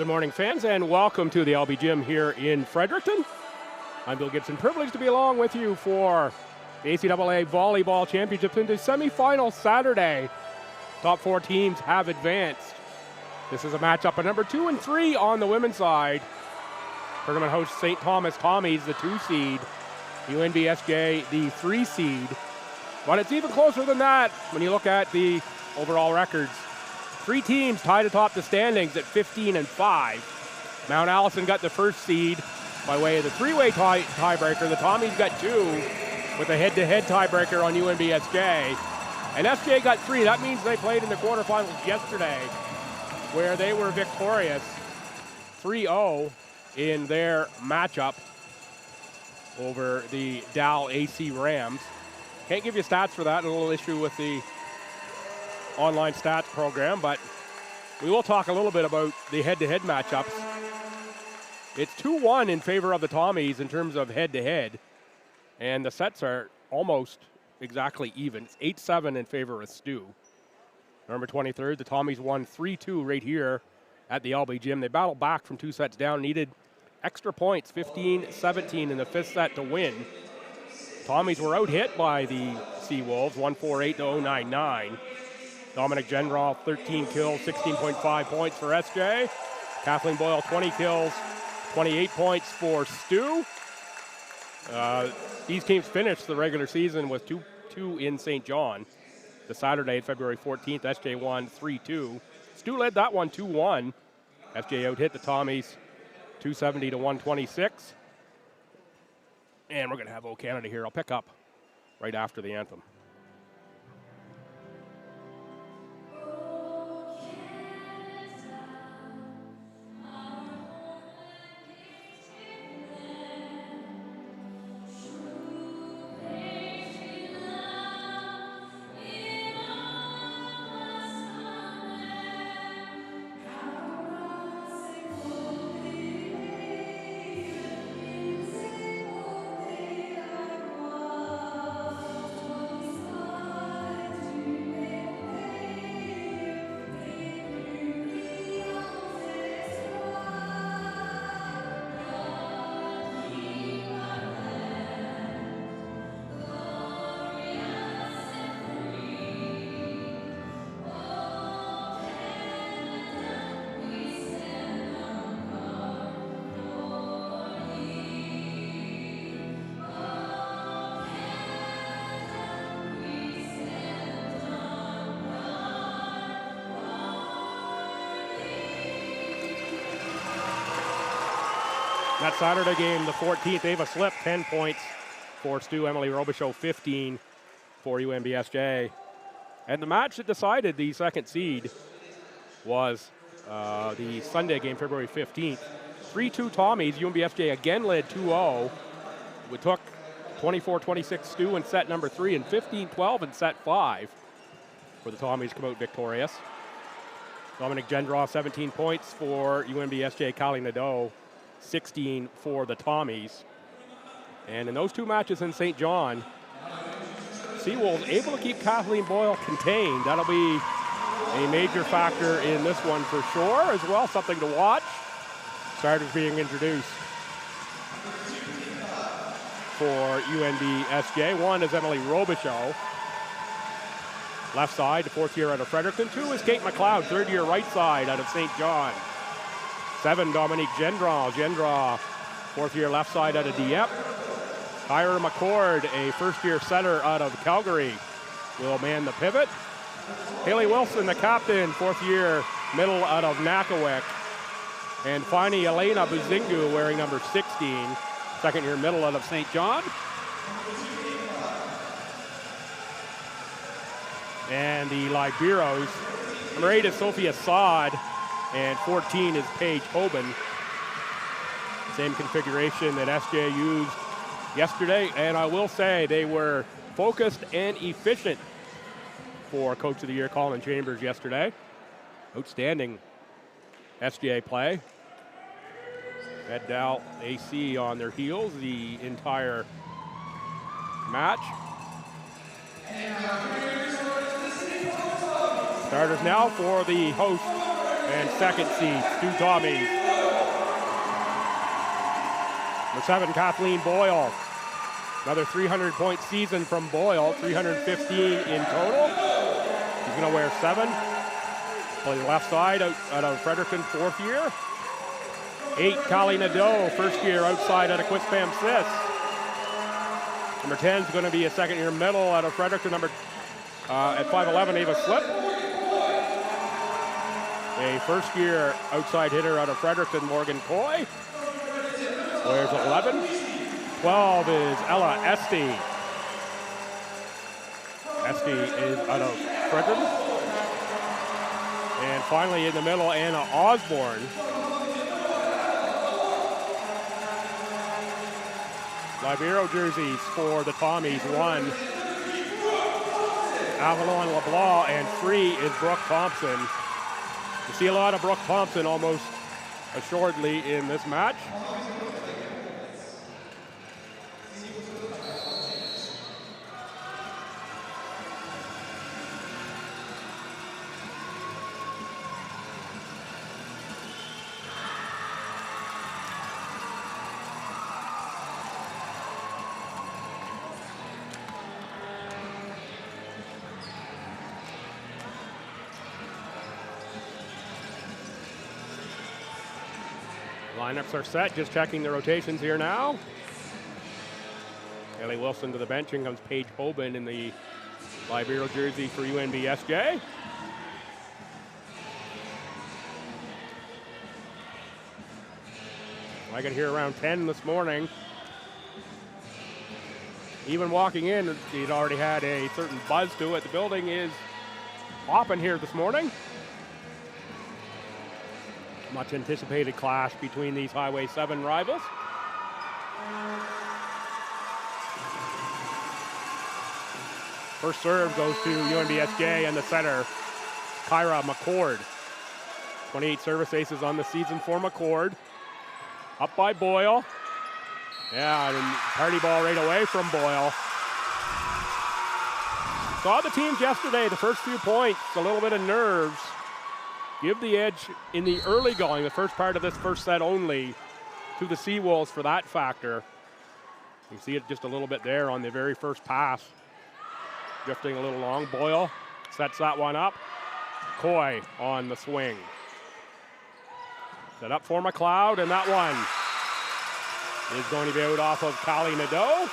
Good morning, fans, and welcome to the LB Gym here in Fredericton. I'm Bill Gibson, privileged to be along with you for the ACAA Volleyball Championships into semifinals Saturday. Top 4 teams have advanced. This is a matchup of number 2 and 3 on the women's side. Tournament host St. Thomas Tommies, the 2 seed. UNBSJ, the 3 seed. But it's even closer than that when you look at the overall records. 3 teams tied atop the standings at 15 and 5. Mount Allison got the 1st seed by way of the 3-way tiebreaker. The Tommies got 2 with a head-to-head tiebreaker on UNBSJ. And SJ got 3. That means they played in the quarterfinals yesterday, where they were victorious 3-0 in their matchup over the Dow AC Rams. Can't give you stats for that, a little issue with the online stats program, but we will talk a little bit about the head-to-head matchups. It's 2-1 in favor of the Tommies in terms of head-to-head, and the sets are almost exactly even. It's 8-7 in favor of STU. November 23rd, the Tommies won 3-2 right here at the LB Gym. They battled back from 2 sets down, needed extra points, 15-17 in the 5th set to win. Tommies were out-hit by the Seawolves, 148 to 099. Dominic Gendron, 13 kills, 16.5 points for SJ. Kathleen Boyle, 20 kills, 28 points for STU. These teams finished the regular season with 2 in St. John. The Saturday, February 14th, SJ won 3-2. STU led that one 2-1. SJ out-hit the Tommies 270 to 126. And we're going to have O Canada here. I'll pick up right after the anthem. That Saturday game, the 14th, Ava Slip, 10 points for STU. Emily Robichaud, 15 for UNBSJ. And the match that decided the 2nd seed was the Sunday game, February 15th. 3-2 Tommies. UNBSJ again led 2-0. We took 24-26 STU in set number 3 and 15-12 in set 5 for the Tommies to come out victorious. Dominic Gendron, 17 points for UNBSJ. Kylie Nadeau, 16 for the Tommies. And in those 2 matches in St. John, Seawolves able to keep Kathleen Boyle contained. That'll be a major factor in this one for sure, as well, something to watch. Starters being introduced for UNBSJ. 1 is Emily Robichaud, left side, the 4th year out of Fredericton. 2 is Kate McLeod, 3rd year right side out of St. John. 7, Dominique Gendron. Gendron, 4th year left side out of Dieppe. Tyra McCord, a 1st year setter out of Calgary, will man the pivot. Haley Wilson, the captain, 4th year middle out of Nakawik. And finally, Elena Buzingu, wearing number 16, 2nd year middle out of St. John. And the Liberos, number 8 is Sophia Saad, and 14 is Paige Hoban. Same configuration that SJ used yesterday, and I will say they were focused and efficient for Coach of the Year Colin Chambers yesterday. Outstanding SJ play. Had Dow AC on their heels the entire match. Starters now for the host And second seeds, 2 Tommies. Number 7, Kathleen Boyle. Another 300-point season from Boyle, 315 in total. She's going to wear 7. Play the left side out of Fredericton, 4th year. 8, Callie Nadeau, 1st year outside out of Quispam Sis. Number 10 is going to be a 2nd year middle out of Fredericton, at 5'11", Ava Slip. A 1st year outside hitter out of Fredericton, Morgan Coy. Wears 11. 12 is Ella Esty. Esty is out of Fredericton. And finally in the middle, Anna Osborne. Libero jerseys for the Tommies, 1. Avalon LeBlanc, and 3 is Brooke Thompson. You see a lot of Brooke Thompson almost assuredly in this match. Lineups are set, just checking the rotations here now. Kelly Wilson to the bench, and comes Paige Hoban in the Libero jersey for UNBSJ. I got here around 10 this morning. Even walking in, he'd already had a certain buzz to it. The building is popping here this morning. Much anticipated clash between these Highway 7 rivals. First serve goes to UNBSJ and the setter, Kyra McCord. 28 service aces on the season for McCord. Up by Boyle. Yeah, and party ball right away from Boyle. Saw the teams yesterday, the first few points, a little bit of nerves. Give the edge in the early going, the first part of this first set only, to the Seawolves for that factor. You see it just a little bit there on the very first pass. Drifting a little long. Boyle sets that one up. Coy on the swing. Set up for McLeod, and that one is going to be out off of Callie Nadeau.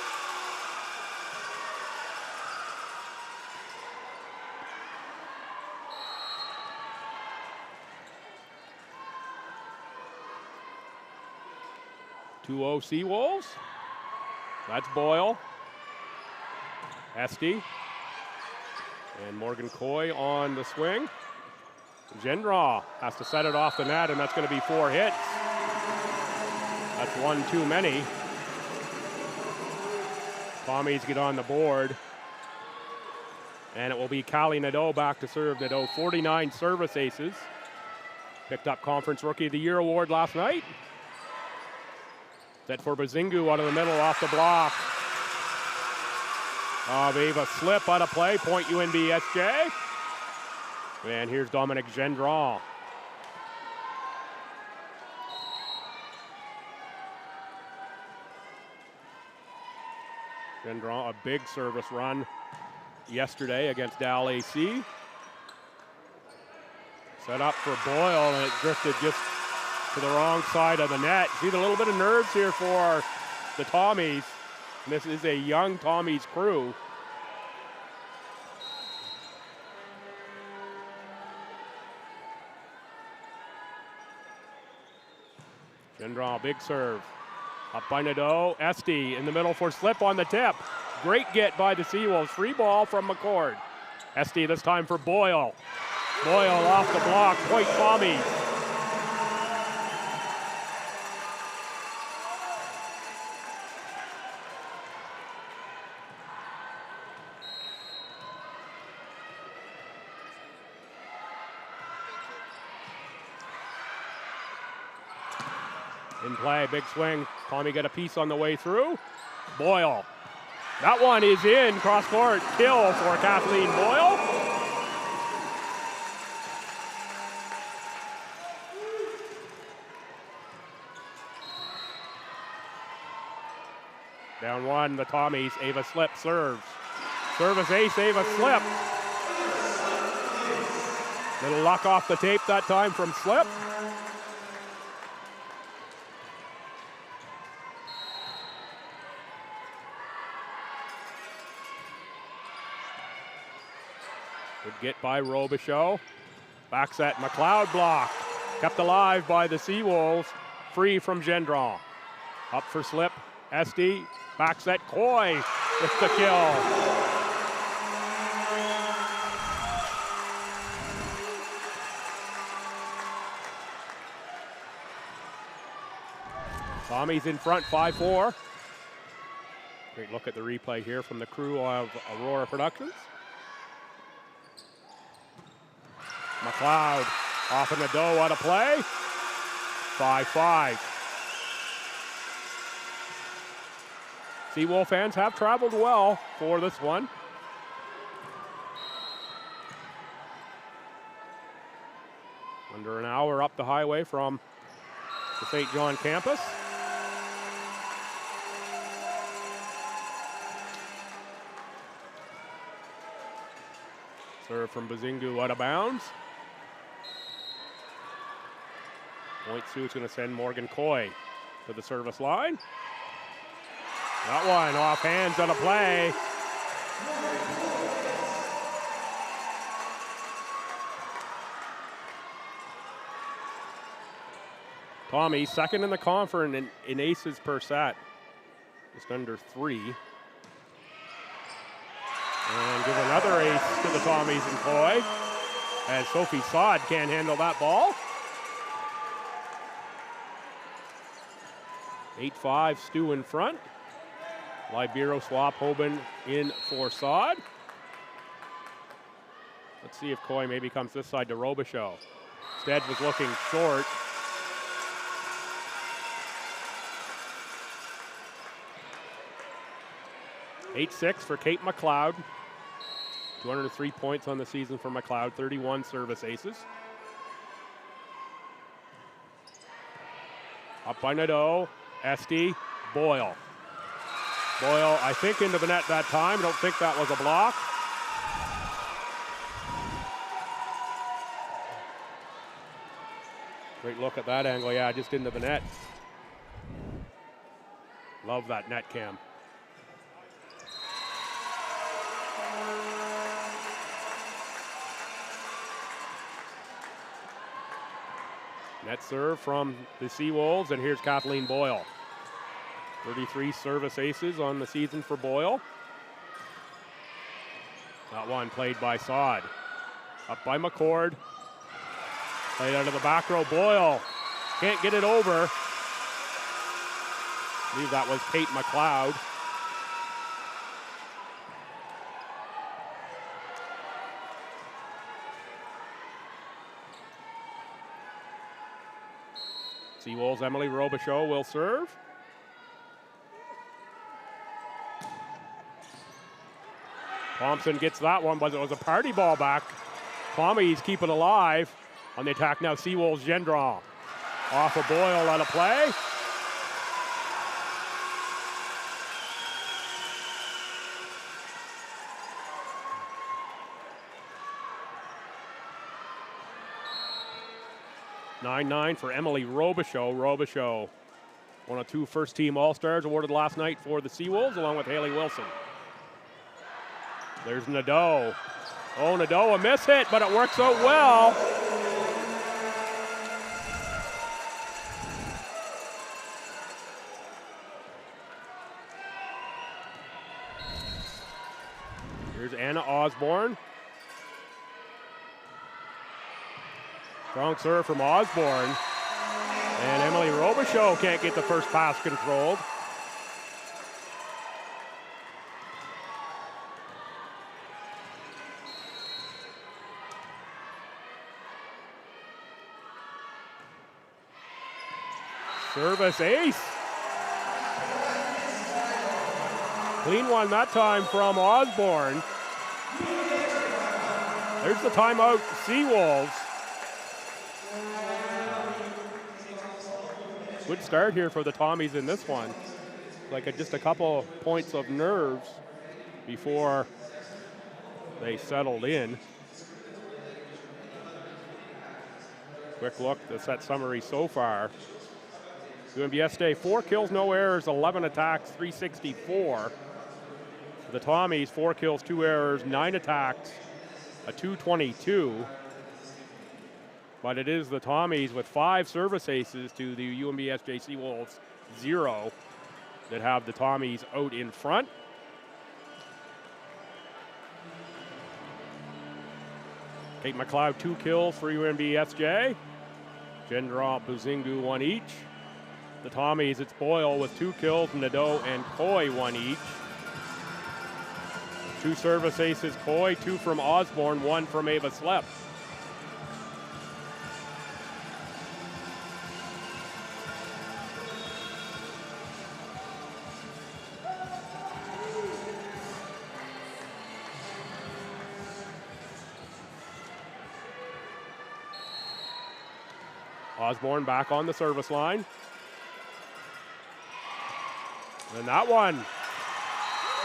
Two-0 Seawolves. That's Boyle. Esty. And Morgan Coy on the swing. Gendron has to set it off the net, and that's going to be 4 hits. That's 1 too many. Tommies get on the board. And it will be Callie Nadeau back to serve. Nadeau, 49 service aces. Picked up Conference Rookie of the Year award last night. Set for Bazingu out of the middle off the block. Ava Slip out of play, point UNBSJ. And here's Dominic Gendron. Gendron, a big service run yesterday against Dal AC. Set up for Boyle, and it drifted just to the wrong side of the net. See the little bit of nerves here for the Tommies. And this is a young Tommies crew. Gendron, big serve. Up by Nadeau. Esty in the middle for Slip on the tip. Great get by the Seawolves. Free ball from McCord. Esty this time for Boyle. Boyle off the block. Point Tommies. In play, big swing. Tommy got a piece on the way through. Boyle. That one is in. Cross court kill for Kathleen Boyle. Down one, the Tommies. Ava Slip serves. Service ace, Ava Slip. Little luck off the tape that time from Slip. Good get by Robichaud. Back set, McLeod block. Kept alive by the Seawolves. Free from Gendron. Up for Slip, SD. Back set, Coy with the kill. Tommy's in front, 5-4. Great look at the replay here from the crew of Aurora Productions. McLeod off in the dough, out of play. 5-5. Seawolf fans have traveled well for this one. Under an hour up the highway from the St. John campus. Serve from Bazingu out of bounds. Point Sue's going to send Morgan Coy to the service line. That one off hands on a play. Tommy, second in the conference in aces per set. Just under 3. And give another ace to the Tommies and Coy. As Sophie Sod can't handle that ball. 8-5, Stu in front. Libero swap, Hoban in for Sod. Let's see if Coy maybe comes this side to Robichaud. Stead was looking short. (8-6) for Kate McLeod. 203 points on the season for McLeod, 31 service aces. Up by Nadeau, SD, Boyle. Boyle, I think, into the net that time. Don't think that was a block. Great look at that angle. Yeah, just into the net. Love that net cam. Net serve from the Seawolves, and here's Kathleen Boyle. 33 service aces on the season for Boyle. That one played by Sod. Up by McCord. Played out of the back row. Boyle can't get it over. I believe that was Kate McLeod. Seawolves, Emily Robichaud will serve. Thompson gets that one, but it was a party ball back. Tommy's keep it alive. On the attack now, Seawolves, Gendron. Off of Boyle out of play. (9-9) for Emily Robichaud. Robichaud, one of 2 first-team All-Stars awarded last night for the Seawolves, along with Haley Wilson. There's Nadeau. Oh, Nadeau, a miss hit, but it works out well. Here's Anna Osborne. Strong serve from Osborne. And Emily Robichaud can't get the first pass controlled. Service ace. Clean one that time from Osborne. There's the timeout, Seawolves. Good start here for the Tommies in this one. like just a couple points of nerves before they settled in. Quick look at the set summary so far. UNBSJ, 4 kills, no errors, 11 attacks, 364. The Tommies, 4 kills, 2 errors, 9 attacks, a 222. But it is the Tommies with 5 service aces to the UNBSJ Seawolves 0 that have the Tommies out in front. Kate McLeod, 2 kills for UNBSJ. Gendra, Buzingu, 1 each. The Tommies, it's Boyle with 2 kills, Nadeau and Coy 1 each. 2 service aces, Coy, 2 from Osborne, 1 from Ava Slepp. Osborne back on the service line. And that one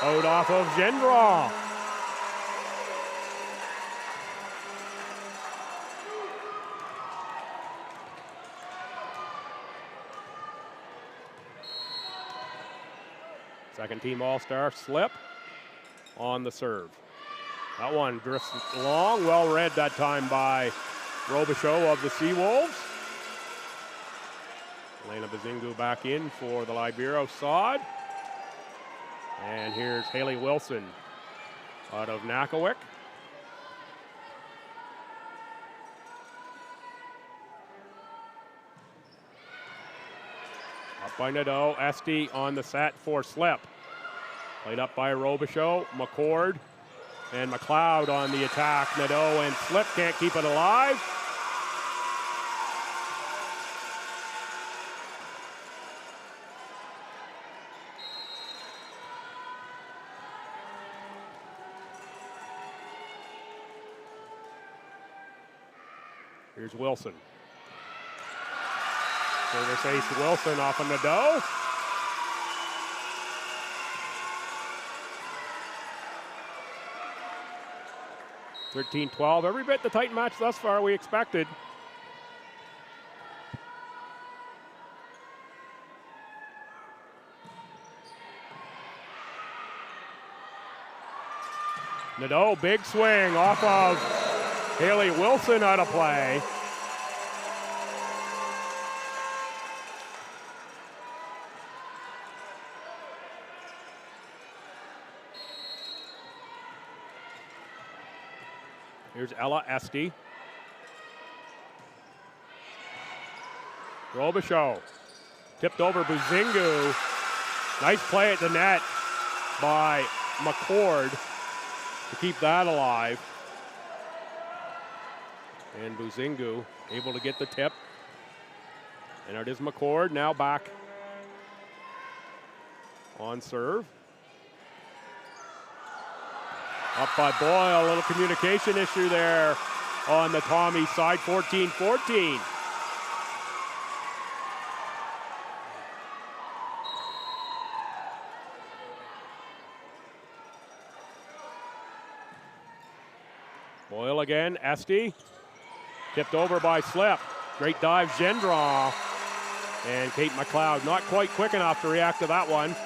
out off of Gendra. Second team all-star Slip on the serve. That one drifts long, well read that time by Robichaud of the Seawolves. Elena Buzingu back in for the Libero side. And here's Haley Wilson out of Nakawik. Up by Nadeau, Esty on the set for Slip. Played up by Robichaud, McCord, and McLeod on the attack. Nadeau and Slip can't keep it alive. Here's Wilson. Service ace Wilson off of Nadeau. (13-12), every bit the tight match thus far we expected. Nadeau, big swing off of Haley Wilson out of play. Here's Ella Esty. Robichaud tipped over Buzingu. Nice play at the net by McCord to keep that alive. And Buzingu able to get the tip. And it is McCord now back on serve. Up by Boyle, a little communication issue there on the Tommy side, 14-14. Boyle again, Esty. Tipped over by Slip. Great dive, Gendron. And Kate McLeod not quite quick enough to react to that one.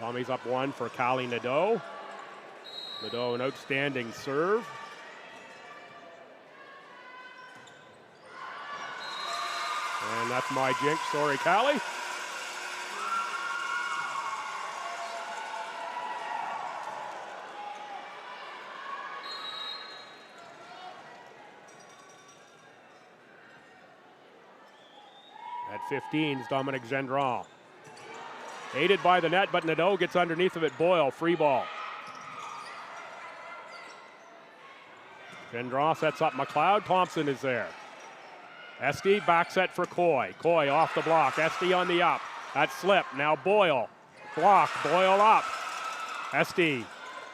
Tommy's up 1 for Callie Nadeau. Nadeau, an outstanding serve. And that's my jinx, sorry, Callie. At 15 is Dominic Gendron. Aided by the net, but Nadeau gets underneath of it. Boyle, free ball. Gendron sets up McLeod. Thompson is there. Esty back set for Coy. Coy off the block. Esty on the up. That's Slip. Now Boyle. Block. Boyle up. Esty.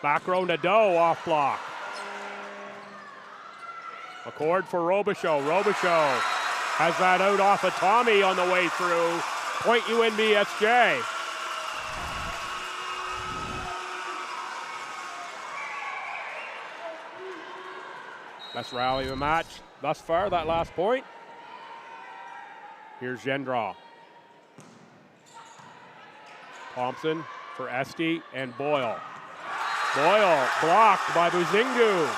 Back row Nadeau off block. McCord for Robichaud. Robichaud has that out off of Tommy on the way through. Point UNBSJ. Best rally of the match thus far, that last point. Here's Gendron. Thompson for Esti and Boyle. Boyle blocked by Buzingu.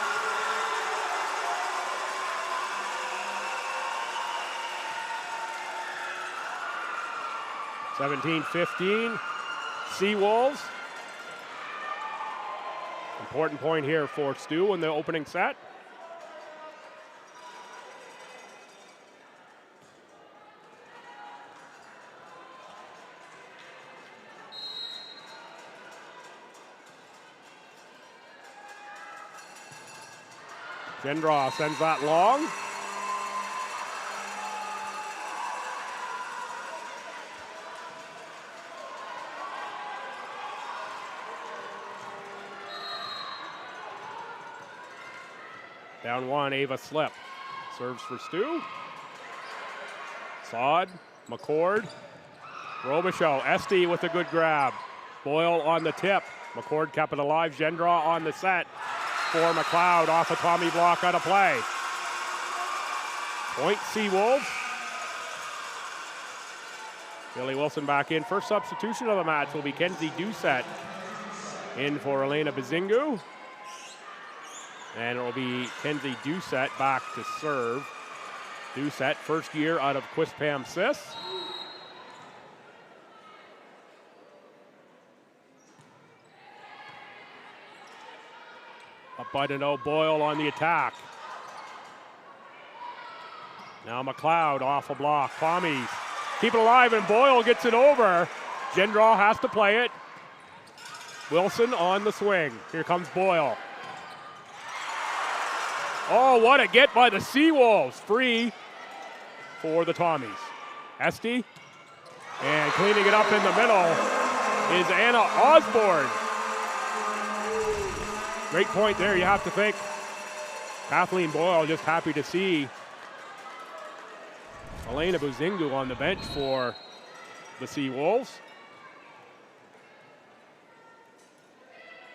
(17-15) Seawolves. Important point here for STU in the opening set. Gendron sends that long. Down one, Ava Slip. Serves for STU. Sod, McCord, Robichaud. Esti with a good grab. Boyle on the tip. McCord kept it alive. Gendron on the set for McLeod off a Tommy block out of play. Point Seawolves. Billy Wilson back in. First substitution of the match will be Kenzie Doucette in for Elena Buzingu. And it will be Kenzie Doucette back to serve. Doucette, first year out of Quispam Sis. Up by the no, Boyle on the attack. Now McLeod off a block. Pommies keep it alive, and Boyle gets it over. Gendron has to play it. Wilson on the swing. Here comes Boyle. Oh, what a get by the Seawolves. Free for the Tommies. Esti, and cleaning it up in the middle is Anna Osborne. Great point there, you have to think. Kathleen Boyle just happy to see Elena Buzingu on the bench for the Seawolves.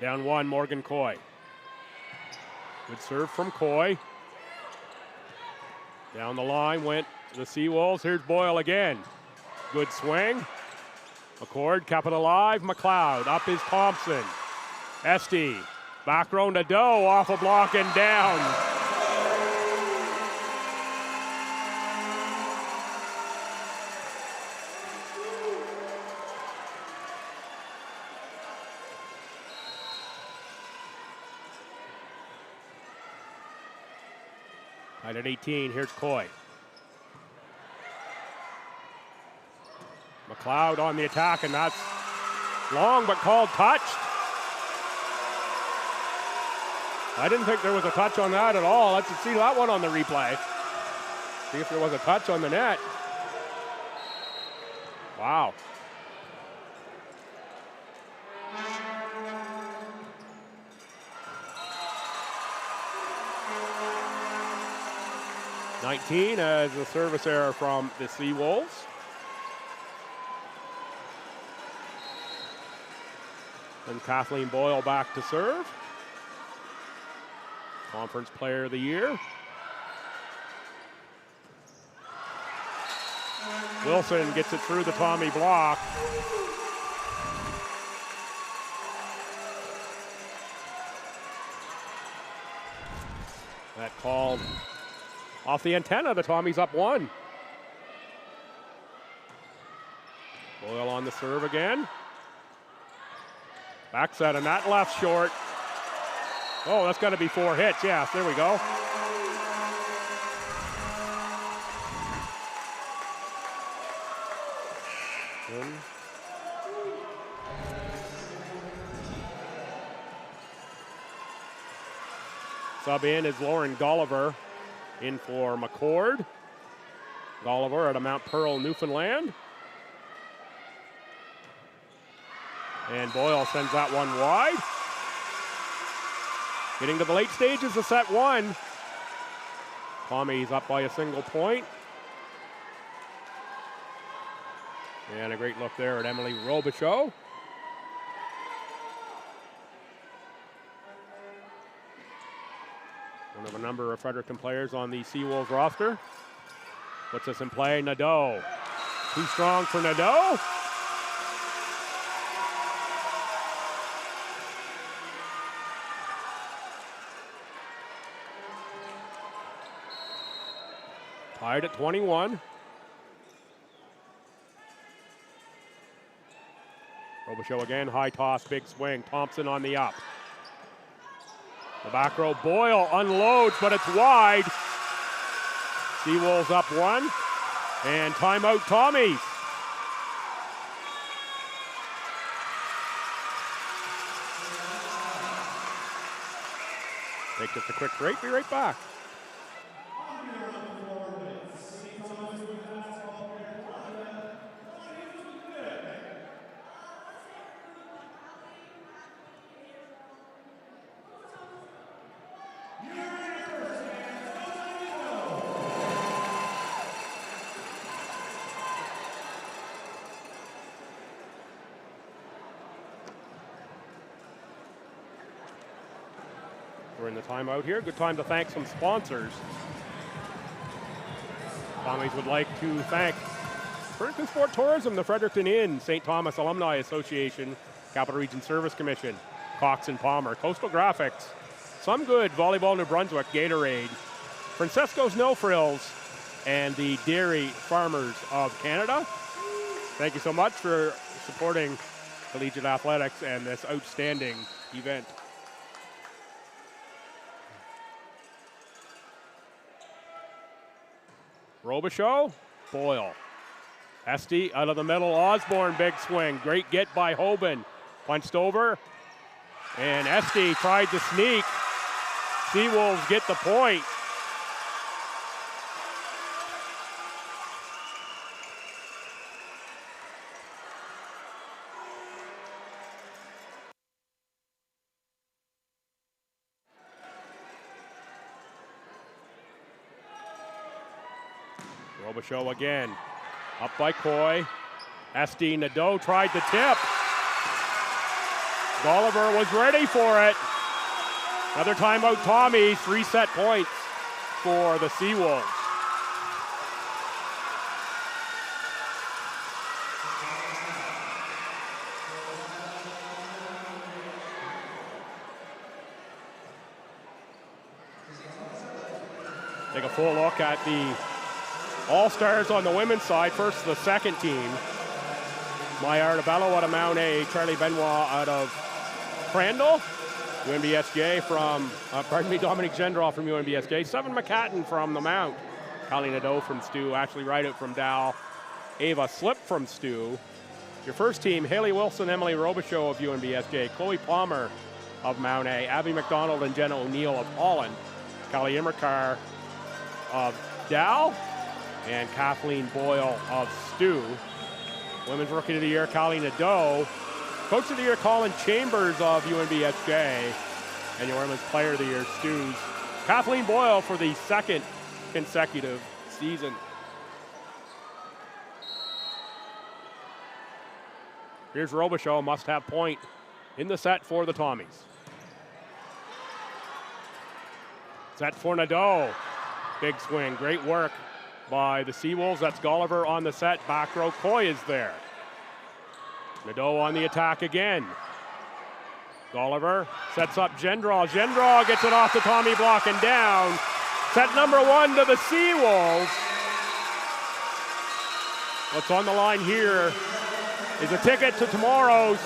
Down one, Morgan Coy. Good serve from Coy. Down the line went the Seawolves. Here's Boyle again. Good swing. McCord kept it alive. McLeod up is Thompson. Esti back row to Doe off a block and down. Right at 18, here's Coy. McLeod on the attack, and that's long but called touched. I didn't think there was a touch on that at all. Let's see that one on the replay. See if there was a touch on the net. Wow. (19) as a service error from the Seawolves. And Kathleen Boyle back to serve. Conference Player of the Year. Wilson gets it through the Tommy block. That called off the antenna. The Tommies up one. Boyle on the serve again. Back set, and that left short. Oh, that's got to be 4 hits. Yes, there we go. Sub in is Lauren Golliver in for McCord. Golliver out of Mount Pearl, Newfoundland. And Boyle sends that one wide. Getting to the late stages of set one. Tommy's up by a single point. And a great look there at Emily Robichaud. One of a number of Fredericton players on the Seawolves roster. Puts us in play, Nadeau. Too strong for Nadeau. Tied at 21. Robichaud again, high toss, big swing. Thompson on the up. The back row, Boyle unloads, but it's wide. Seawolves up 1. And timeout, Tommies. Take just a quick break, be right back. We're in the timeout here. Good time to thank some sponsors. Tommies would like to thank Fredericton Sport Tourism, the Fredericton Inn, St. Thomas Alumni Association, Capital Region Service Commission, Cox and Palmer, Coastal Graphics, Some Good, Volleyball New Brunswick, Gatorade, Francesco's No Frills, and the Dairy Farmers of Canada. Thank you so much for supporting collegiate athletics and this outstanding event. Robichaud, Boyle. Esty out of the middle, Osborne, big swing. Great get by Hoban. Punched over, and Esty tried to sneak. Seawolves get the point. Robichaud again. Up by Coy. Esty, Nadeau tried to tip. Gulliver was ready for it. Another timeout, Tommy. 3 set points for the Seawolves. Take a full look at the All-Stars on the women's side. First, the second team. Maya Artabello out of Mount A. Charlie Benoit out of Crandall. UNBSJ from, Dominic Gendron from UNBSJ. Seven McCatton from the Mount. Callie Nadeau from STU. Ashley Rideout from Dow. Ava Slip from STU. Your first team, Haley Wilson, Emily Robichaud of UNBSJ. Chloe Palmer of Mount A. Abby McDonald and Jenna O'Neill of Holland. Callie Immerkar of Dow. And Kathleen Boyle of STU. Women's Rookie of the Year, Callie Nadeau. Coach of the Year, Colin Chambers of UNBSJ. And your Women's Player of the Year, STU's Kathleen Boyle for the second consecutive season. Here's Robichaud, must-have point in the set for the Tommies. Set for Nadeau. Big swing, great work by the Seawolves. That's Gulliver on the set. Back row, Coy is there. Nadeau on the attack again. Gulliver sets up Gendron. Gendron gets it off the Tommy block and down. Set number 1 to the Seawolves. What's on the line here is a ticket to tomorrow's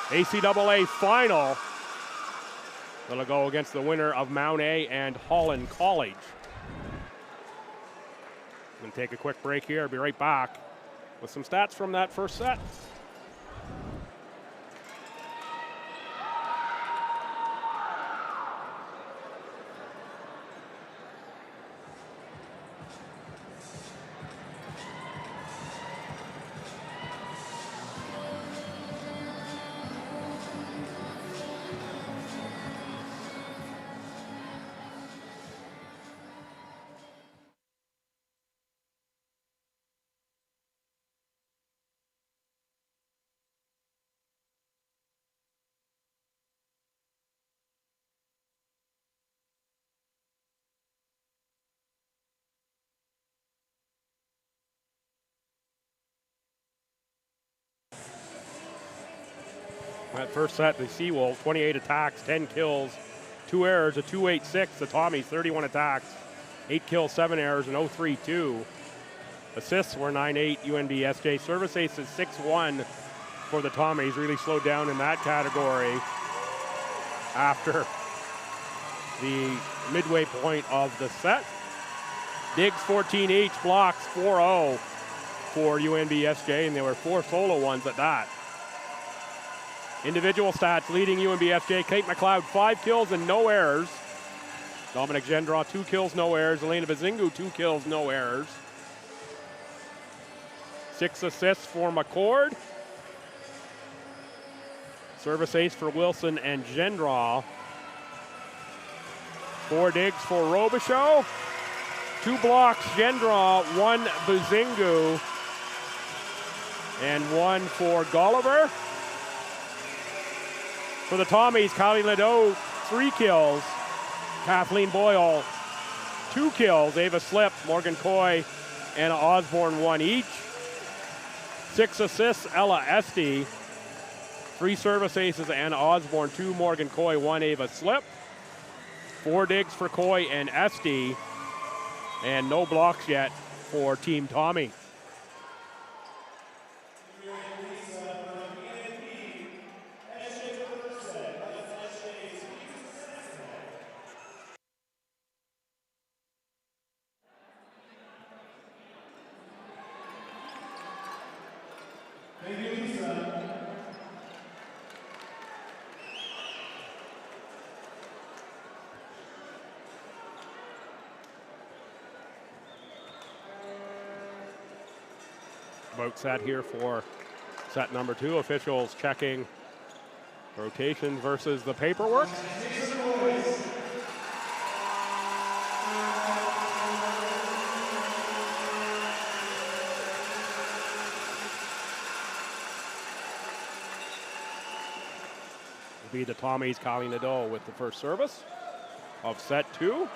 ACAA final. It'll go against the winner of Mount A and Holland College. I'm going to take a quick break here. I'll be right back with some stats from that first set. That first set, the Seawolves, 28 attacks, 10 kills, 2 errors, a 2.86. The Tommies, 31 attacks, 8 kills, 7 errors, an 0.32. Assists were 9.8 UNBSJ. Service aces 6-1 for the Tommies. Really slowed down in that category after the midway point of the set. Digs 14 each, blocks 4-0 for UNBSJ, and there were 4 solo ones at that. Individual stats leading UNBSJ, Kate McLeod, 5 kills and no errors. Dominic Gendron, 2 kills, no errors. Elena Bazingu, 2 kills, no errors. 6 assists for McCord. Service ace for Wilson and Gendron. 4 digs for Robichaud. 2 blocks, Gendron, 1 Bazingu, and 1 for Gulliver. For the Tommies, Kylie Nadeau, 3 kills. Kathleen Boyle, 2 kills. Ava Slip, Morgan Coy, Anna Osborne, 1 each. 6 assists, Ella Esty. 3 service aces, Anna Osborne, 2 Morgan Coy, 1 Ava Slip. 4 digs for Coy and Esty. And no blocks yet for Team Tommy. About set here for set number 2. Officials checking rotation versus the paperwork. Will be the Tommies, Kylie Nadeau with the first service of set 2.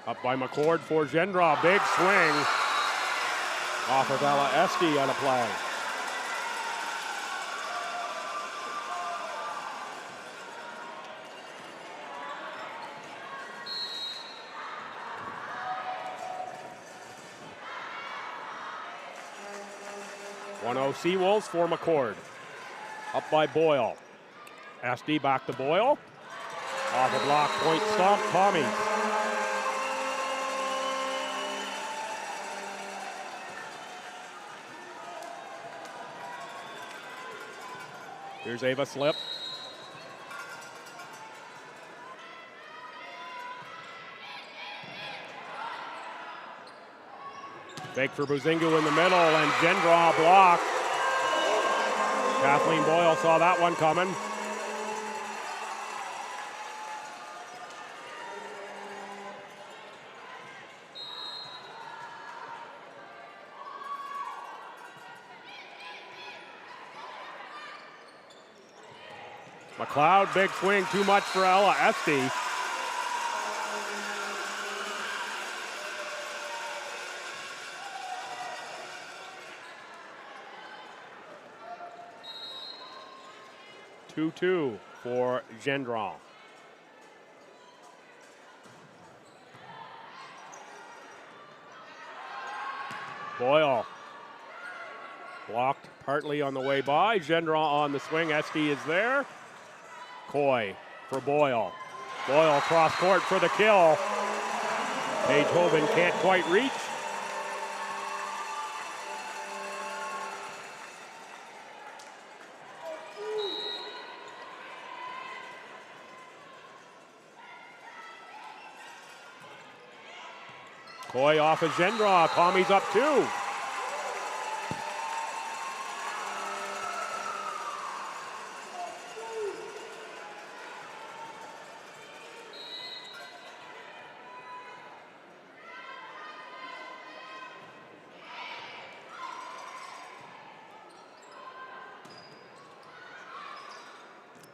Up by McCord for Gendron. Big swing off of Ella Esty on a play. Seawolves for McCord. Up by Boyle. Esty back to Boyle. Off a block, point stop, Tommy. Here's Ava Slip. Fake for Buzingu in the middle, and Gendron block. Kathleen Boyle saw that one coming. McLeod, big swing, too much for Ella Esty. Two for Gendron. Boyle blocked partly on the way by. Gendron on the swing. Esty is there. Coy for Boyle. Boyle cross court for the kill. Paige Hoban can't quite reach. Coy off of Gendron. Tommy's up 2.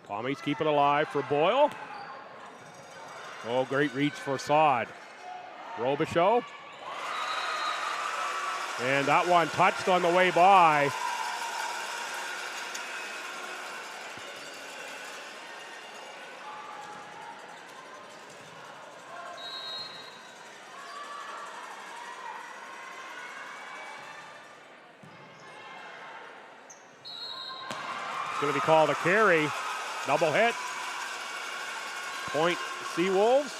Tommy's keep it alive for Boyle. Oh, great reach for Saad. Robichaud And that one touched on the way by. It's going to be called a carry. Double hit. Point Seawolves.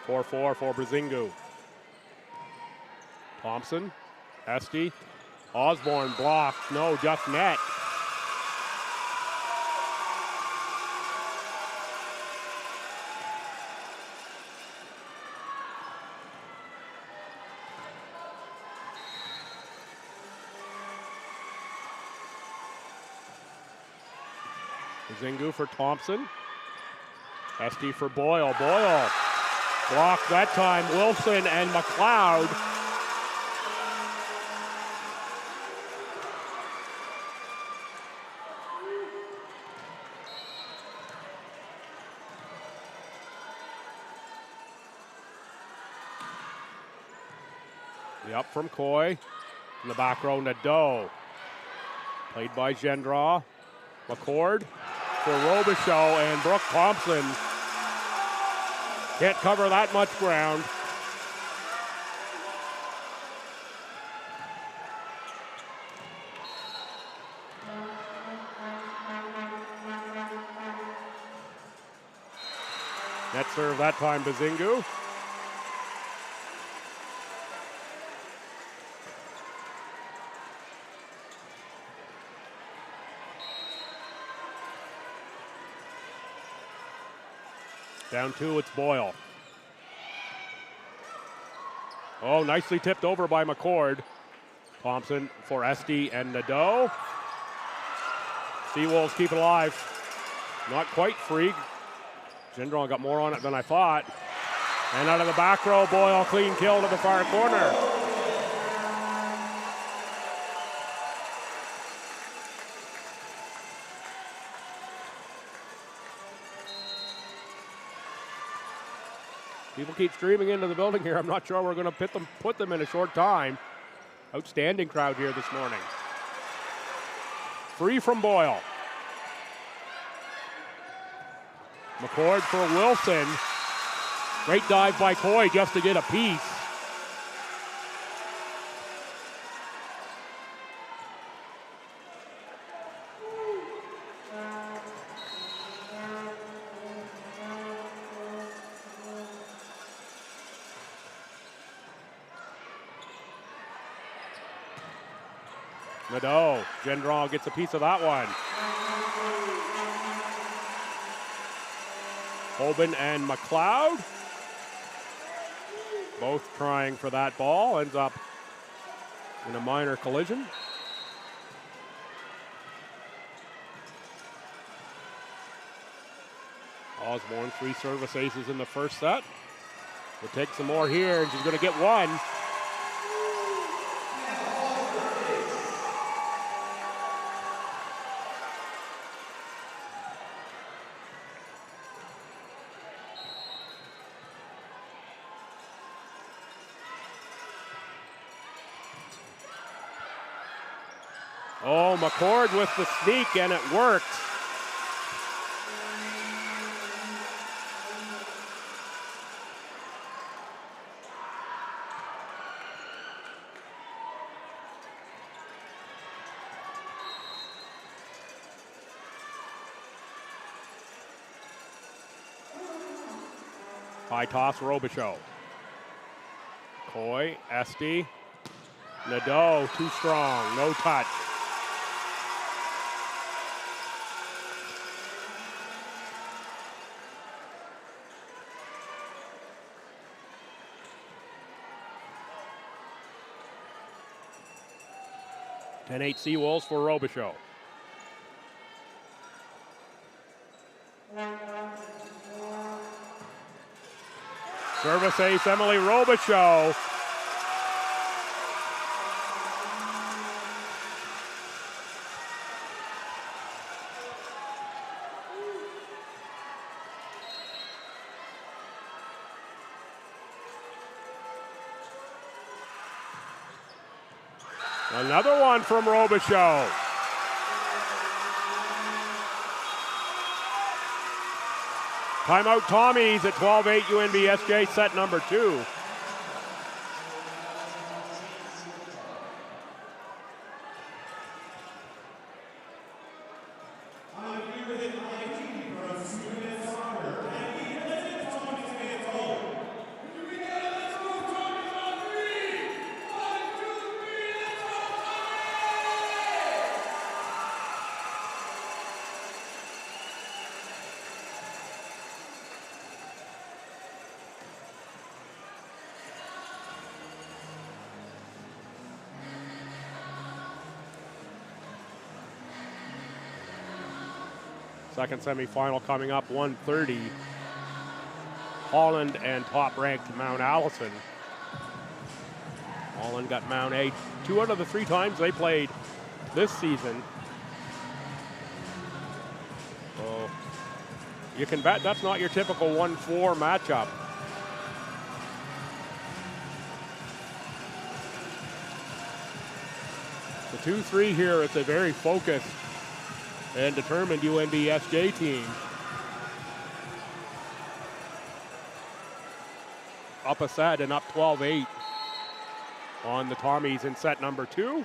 Four for Brazingu. Thompson, Esty, Osborne blocked. No, just net. Brazingu for Thompson. Esty for Boyle. Boyle blocked that time. Wilson and McLeod. The up from Coy. In the back row, Nadeau. Played by Gendron. McCord for Robichaud, and Brooke Thompson can't cover that much ground. Net serve that time, Brazingu. Down two, it's Boyle. Oh, nicely tipped over by McCord. Thompson for Esty and Nadeau. Seawolves keep it alive. Not quite free. Gendron got more on it than I thought. And out of the back row, Boyle clean kill to the far corner. People keep streaming into the building here. I'm not sure we're going to put them in a short time. Outstanding crowd here this morning. Free from Boyle. McCord for Wilson. Great dive by Coy just to get a piece. Nadeau, Gendron gets a piece of that one. Hoban and McLeod, both trying for that ball, ends up in a minor collision. Osborne, 3 service aces in the first set. We'll take some more here, and she's going to get one. Oh, McCord with the sneak, and it worked. High toss, Robichaud. Coy, Esty, Nadeau, too strong, no touch. And 8 Seawolves for Robichaud. Service ace, Emily Robichaud. Another one from Robichaud. Timeout Tommies at 12-8 UNBSJ, set number 2. Second semifinal coming up, 1:30. Holland and top-ranked Mount Allison. Holland got Mount A 2 out of the 3 times they played this season. So you can bet that's not your typical 1-4 matchup. The 2-3 here, it's a very focused and determined UNBSJ team. Up a set and up 12-8 on the Tommies in set number 2.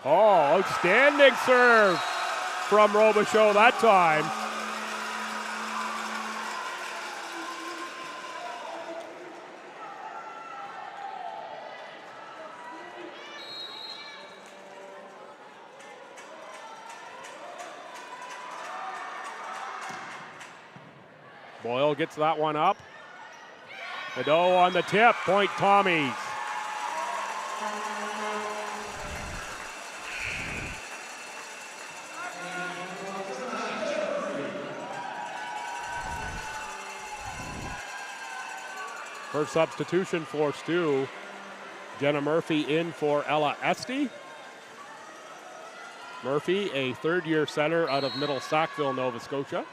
Oh, outstanding serve from Robichaud that time. Boyle gets that one up. Nadeau on the tip, point Tommies. First substitution for STU. Jenna Murphy in for Ella Esty. Murphy, a third-year center out of Middle Sackville, Nova Scotia.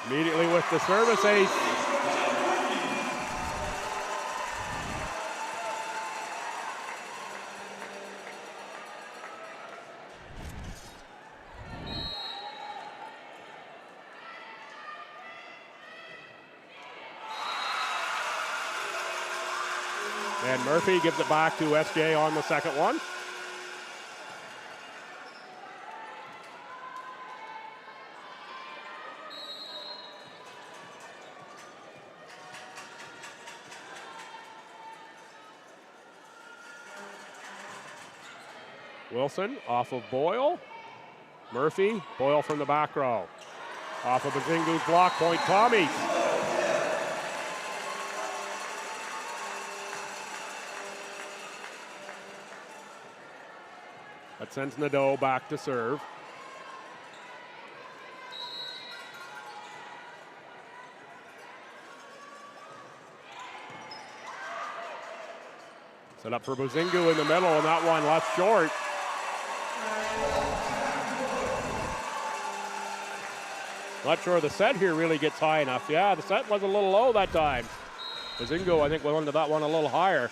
Immediately with the service ace. And Murphy gives it back to SJ on the second one. Wilson off of Boyle. Murphy, Boyle from the back row. Off of Bazingu's block, point Tommies. That sends Nadeau back to serve. Set up for Bazingu in the middle, and that one left short. Not sure the set here really gets high enough. Yeah, the set was a little low that time. Bazingu, I think, went into that one a little higher.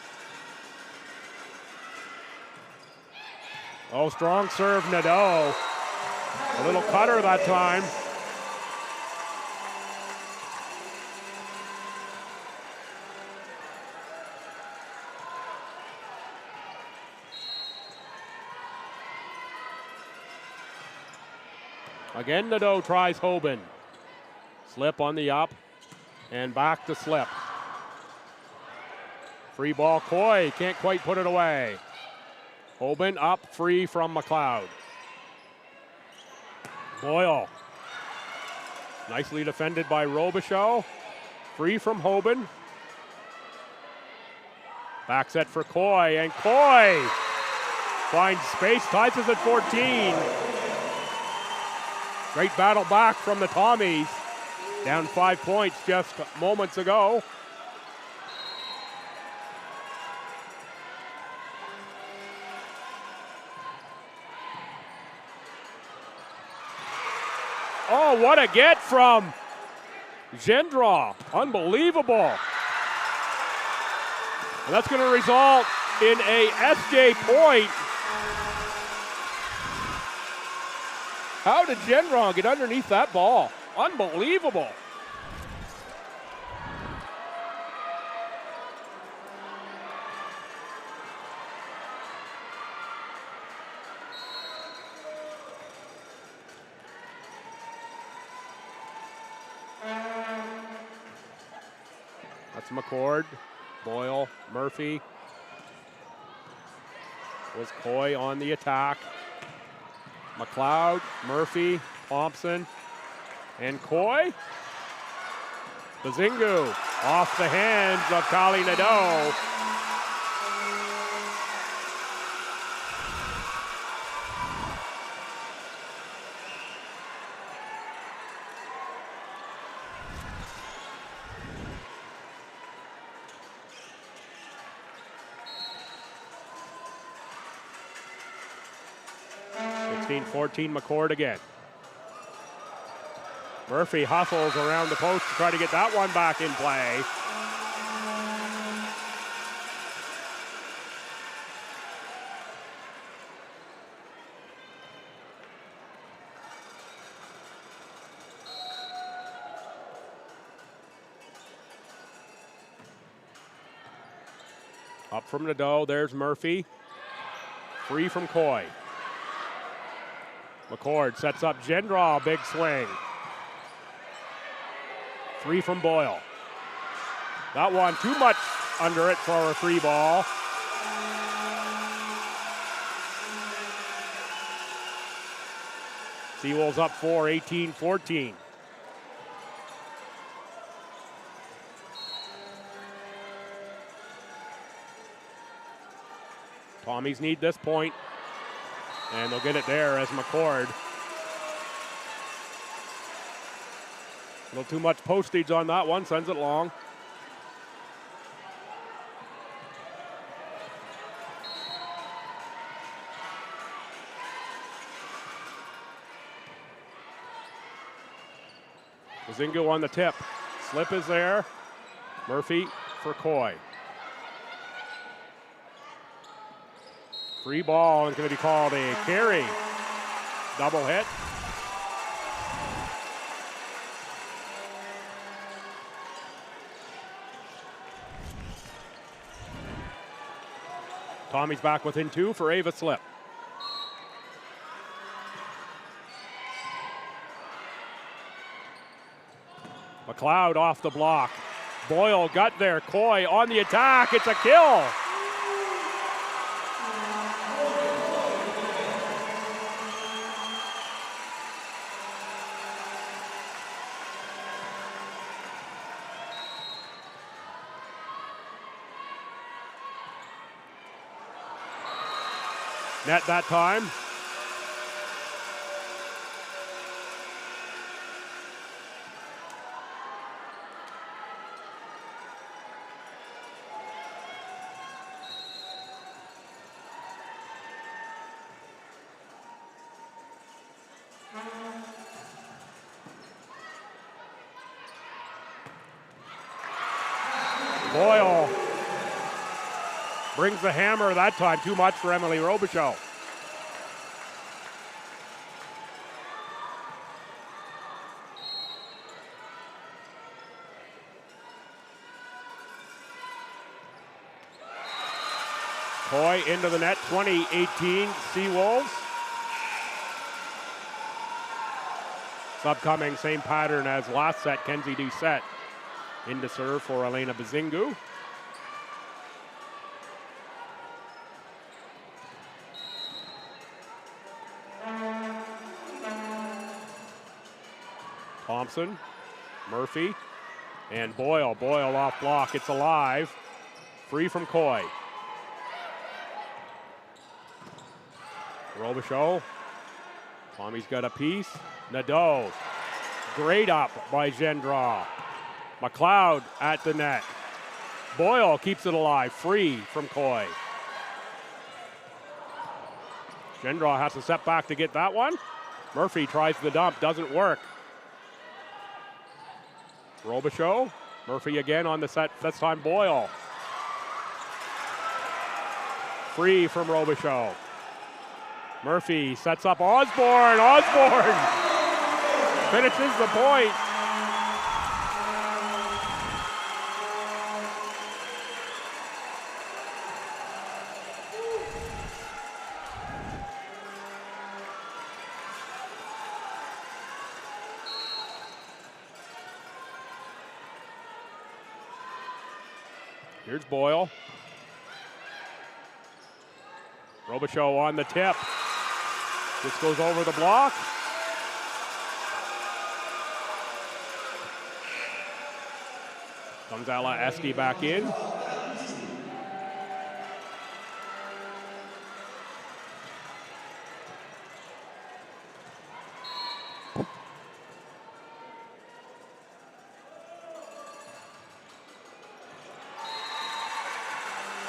Oh, strong serve, Nadeau. A little cutter that time. Again, Nadeau tries Hoban. Slip on the up and back to slip. Free ball, Coy can't quite put it away. Hoban up, free from McLeod. Boyle. Nicely defended by Robichaud. Free from Hoban. Back set for Coy, and Coy finds space, ties us at 14. Great battle back from the Tommies. Down 5 points just moments ago. Oh, what a get from Gendron, unbelievable. And that's going to result in a SJ point. How did Gendron get underneath that ball? Unbelievable. That's McCord, Boyle, Murphy. Was Coy on the attack. McLeod, Murphy, Thompson, and Coy. Bazingu off the hands of Kali Nadeau. 16-14 McCord again. Murphy hustles around the post to try to get that one back in play. Up from Nadeau, there's Murphy. Free from Coy. McCord sets up Gendron, big swing. Three from Boyle. That one too much under it for a free ball. Seawolves up 4, 18-14. Tommies need this point, and they'll get it there as McCord. A little too much postage on that one, sends it long. Bazingu on the tip. Slip is there. Murphy for Coy. Free ball is going to be called a carry. Double hit. Tommy's back within two for Ava Slip. McLeod off the block. Boyle got there. Coy on the attack. It's a kill. Net that time. Boyle brings the hammer that time. Too much for Emily Robichaud. Coy into the net, 20-18 Seawolves. It's upcoming, same pattern as last set. Kenzie Doucette into serve for Elena Bazingu. Thompson, Murphy, and Boyle. Boyle off block, it's alive. Free from Coy. Robichaud. Tommy's got a piece. Nadeau. Great up by Gendron. McLeod at the net. Boyle keeps it alive. Free from Coy. Gendron has to step back to get that one. Murphy tries the dump. Doesn't work. Robichaud. Murphy again on the set, this time Boyle. Free from Robichaud. Murphy sets up Osborne. Osborne finishes the point. Here's Boyle. Robichaud on the tip. This goes over the block. Comes Esti back in.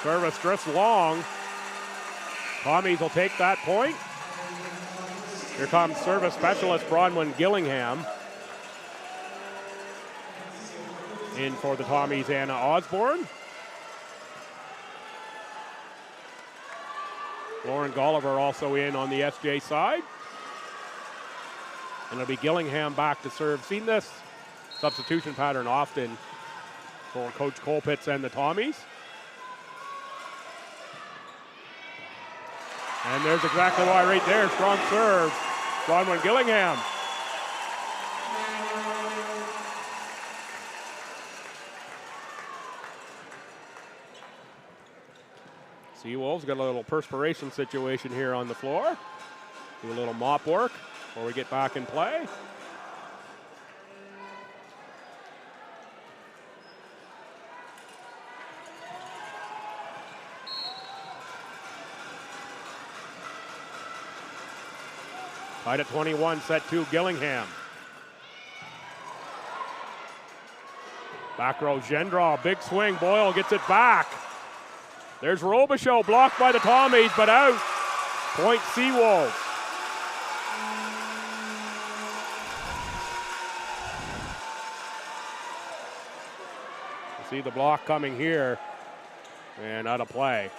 Service drifts long. Tommies will take that point. Here comes service specialist Bronwyn Gillingham. In for the Tommies, Anna Osborne. Lauren Golliver also in on the SJ side. And it'll be Gillingham back to serve. Seen this substitution pattern often for Coach Colpitts and the Tommies. And there's exactly why right there. Strong serve. Bronwyn Gillingham. Seawolves got a little perspiration situation here on the floor. Do a little mop work before we get back in play. Tied at 21, set 2, Gillingham. Back row, Gendron, big swing, Boyle gets it back. There's Robichaud, blocked by the Tommies, but out. Point Seawolves. You see the block coming here, and out of play.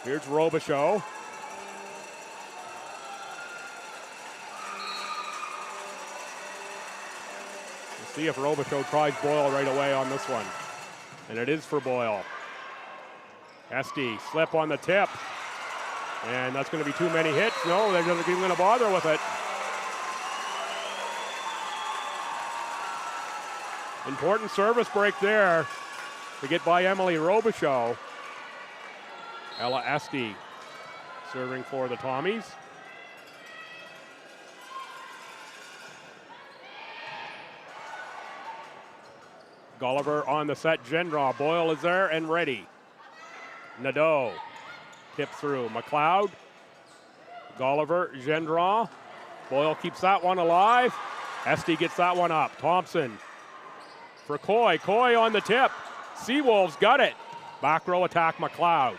Here's Robichaud. We'll see if Robichaud tries Boyle right away on this one. And it is for Boyle. Esti, slip on the tip. And that's going to be too many hits. No, they're not even going to bother with it. Important service break there to get by Emily Robichaud. Ella Esti serving for the Tommies. Golliver on the set, Gendron. Boyle is there and ready. Nadeau, tip through. McLeod, Golliver, Gendron. Boyle keeps that one alive. Esti gets that one up. Thompson for Coy. Coy on the tip. Seawolves got it. Back row attack, McLeod.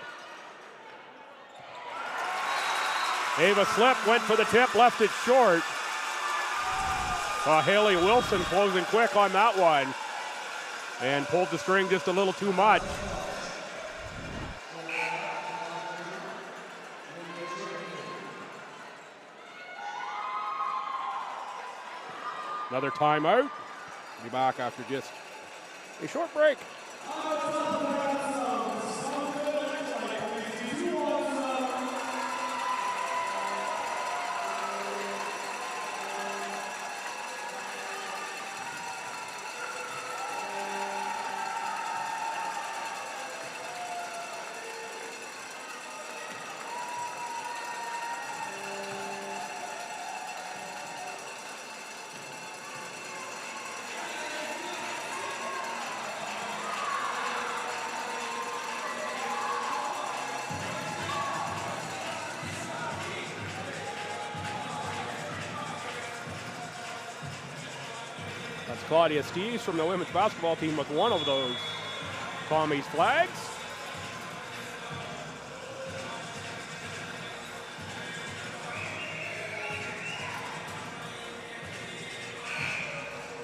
Ava Slip went for the tip, left it short. Haley Wilson closing quick on that one and pulled the string just a little too much. Another timeout. Be back after just a short break. Claudia Steeves from the women's basketball team with one of those Tommies flags.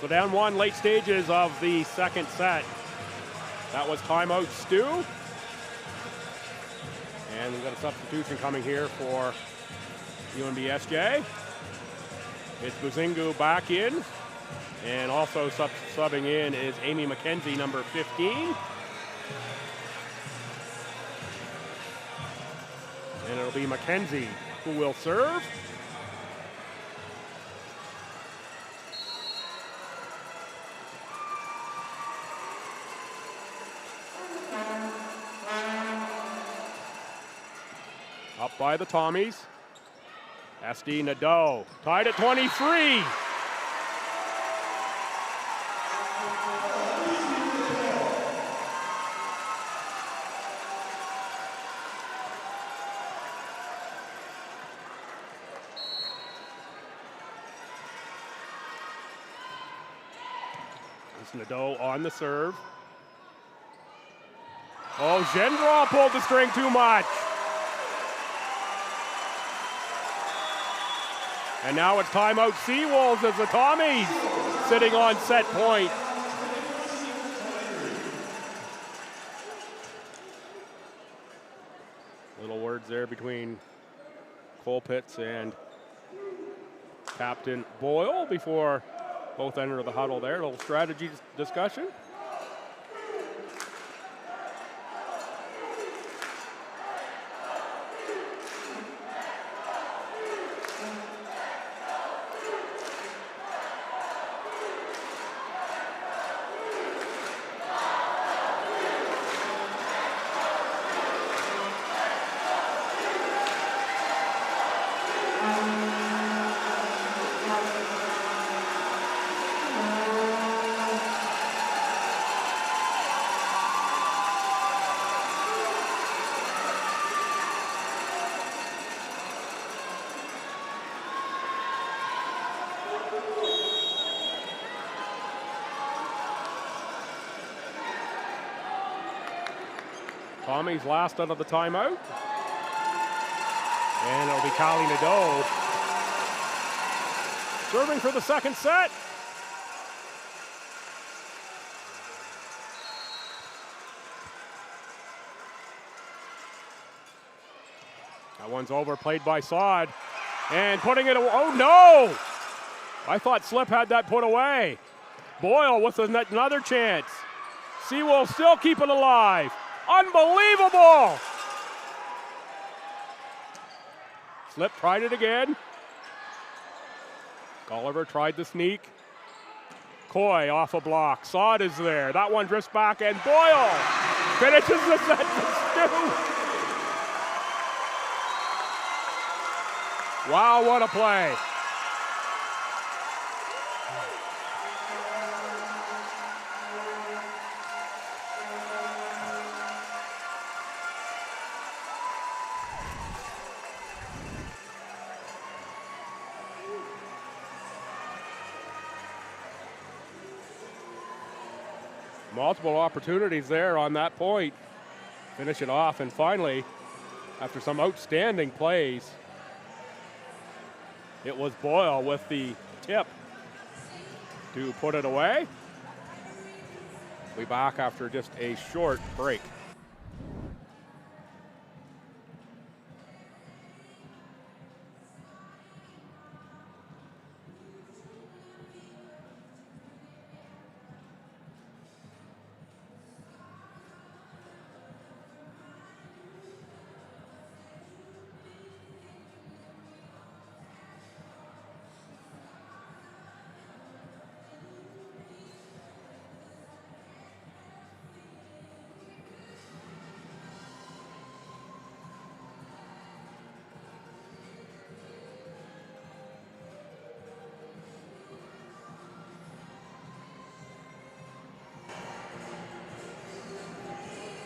So down one, late stages of the second set. That was timeout STU. And we've got a substitution coming here for UNBSJ. It's Buzingu back in. And also subbing in is Amy McKenzie, number 15. And it'll be McKenzie who will serve. Up by the Tommies. SD Nadeau tied at 23. It's Nadeau on the serve. Oh, Gendron pulled the string too much. And now it's timeout Seawolves as the Tommies sitting on set point. Little words there between Colpitts and Captain Boyle before both enter the huddle there. A little strategy discussion. Tommy's last out of the timeout. And it'll be Callie Nadeau serving for the second set. That one's overplayed by Sod. And putting it away. Oh no! I thought Slip had that put away. Boyle with another chance. Seawolf still keep it alive. Unbelievable! Slip tried it again. Gulliver tried the sneak. Coy off a block. Sod is there. That one drifts back and Boyle finishes the set for STU. Wow, what a play. Multiple opportunities there on that point. Finish it off, and finally, after some outstanding plays, it was Boyle with the tip to put it away. We'll be back after just a short break.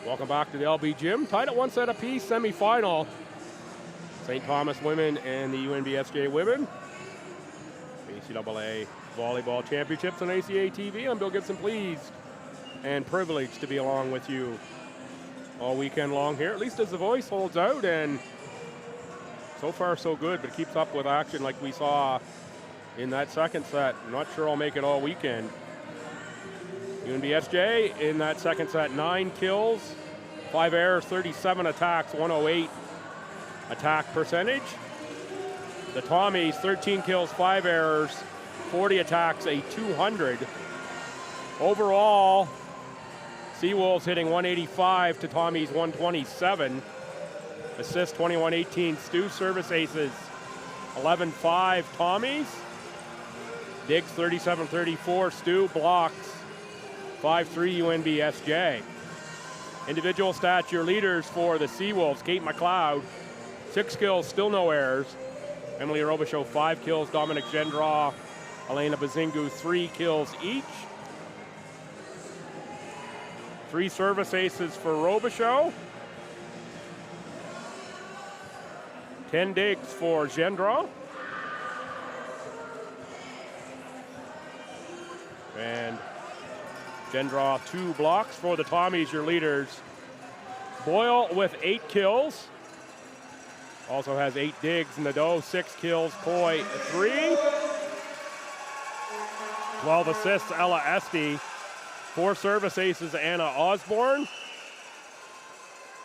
Welcome back to the LB Gym. Tied at one set apiece, semifinal. St. Thomas women and the UNBSJ women. ACAA Volleyball Championships on ACAA TV. I'm Bill Gibson, pleased and privileged to be along with you all weekend long here, at least as the voice holds out, and so far so good, but keeps up with action like we saw in that second set. I'm not sure I'll make it all weekend. UNBSJ in that second set, 9 kills, 5 errors, 37 attacks, 108 attack percentage. The Tommies, 13 kills, 5 errors, 40 attacks, a 200. Overall, Seawolves hitting 185 to Tommies 127. Assist 21-18, STU service aces 11-5 Tommies. Digs 37-34, STU blocks 5-3 UNBSJ. Individual stats, your leaders for the Seawolves, Kate McLeod, 6 kills, still no errors. Emily Robichaud, 5 kills. Dominic Gendra, Elena Bazingu, 3 kills each. 3 service aces for Robichaud. 10 digs for Gendra. And Gendra, 2 blocks for the Tommies, your leaders. Boyle with 8 kills. Also has 8 digs. Nadeau, 6 kills. Coy, 3. 12 assists, Ella Esty. 4 service aces, Anna Osborne.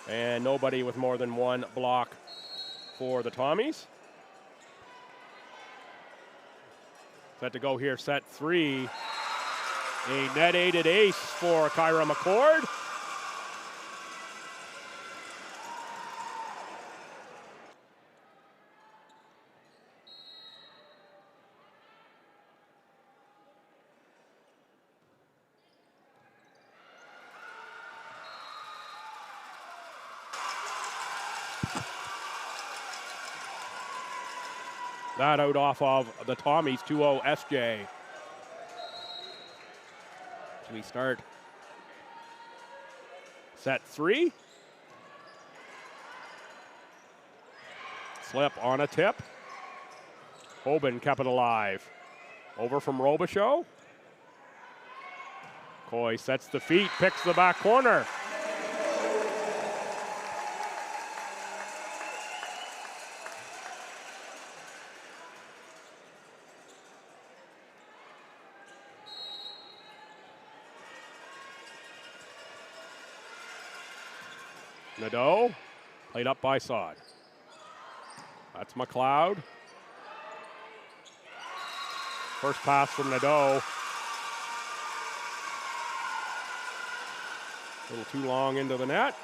And nobody with more than 1 block for the Tommies. Set to go here, set 3. A net-aided ace for Kyra McCord. That out off of the Tommies, 2-0 SJ. So we start set 3. Slip on a tip. Hoban kept it alive. Over from Robichaud. Coy sets the feet, picks the back corner. Nadeau, played up by Sod. That's McLeod. First pass from Nadeau. A little too long into the net.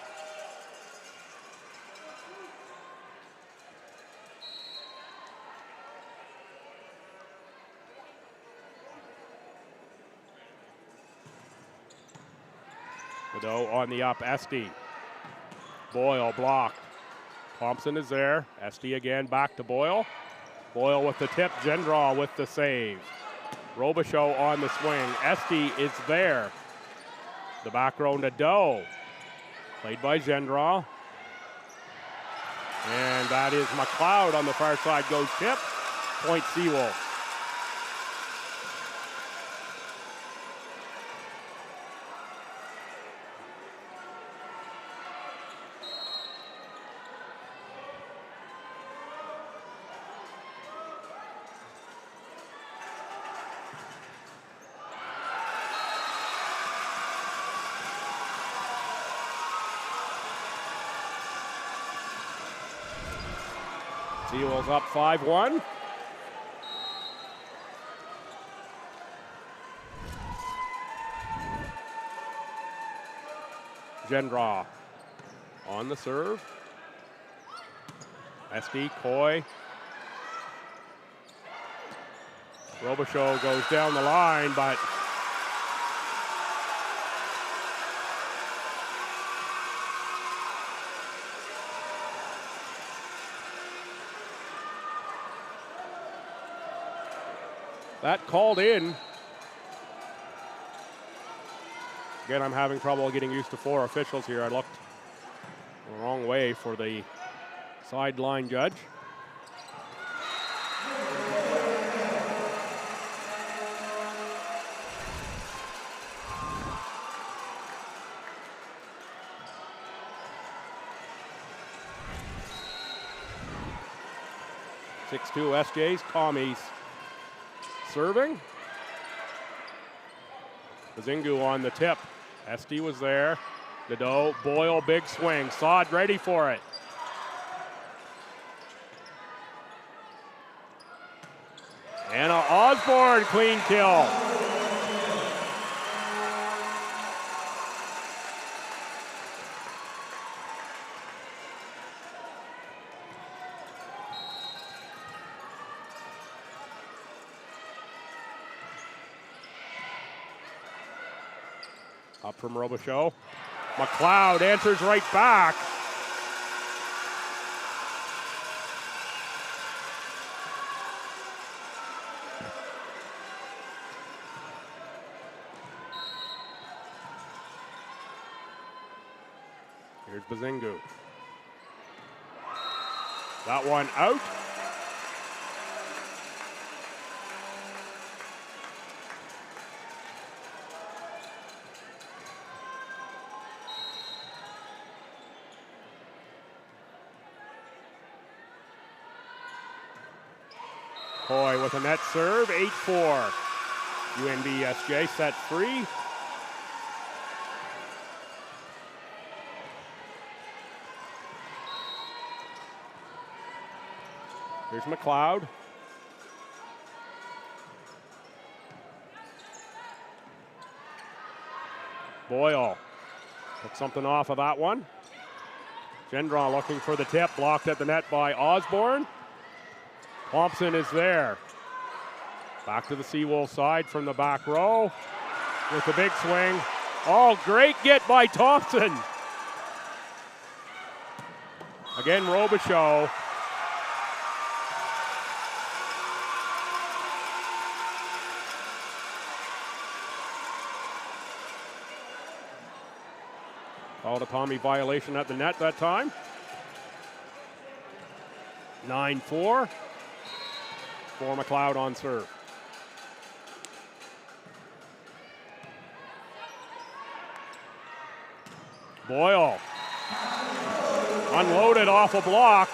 Nadeau on the up, Esty. Boyle blocked. Thompson is there. Esty again back to Boyle. Boyle with the tip. Gendra with the save. Robichaud on the swing. Esty is there. The back row Nadeau. Played by Gendra. And that is McLeod on the far side. Goes tip. Point Seawolves. Seawolves up 5-1. Gendra on the serve. SD, Coy. Robichaud goes down the line, but that called in. Again, I'm having trouble getting used to 4 officials here. I looked the wrong way for the sideline judge. (6-2) SJ's, Tommies serving. Bazingu on the tip. ST was there. Nadeau, Boyle, big swing. Sod ready for it. Anna Osborne, clean kill. Up from Robichaud. McLeod answers right back. Here's Bazingu. That one out. Coy with a net serve, 8-4. UNBSJ set free. Here's McLeod. Boyle took something off of that one. Gendron looking for the tip, blocked at the net by Osborne. Thompson is there. Back to the Seawolf side from the back row with a big swing. Oh, great get by Thompson. Again, Robichaud. Called a Tommy violation at the net that time. 9-4. For McLeod on serve. Boyle. Unloaded off a block.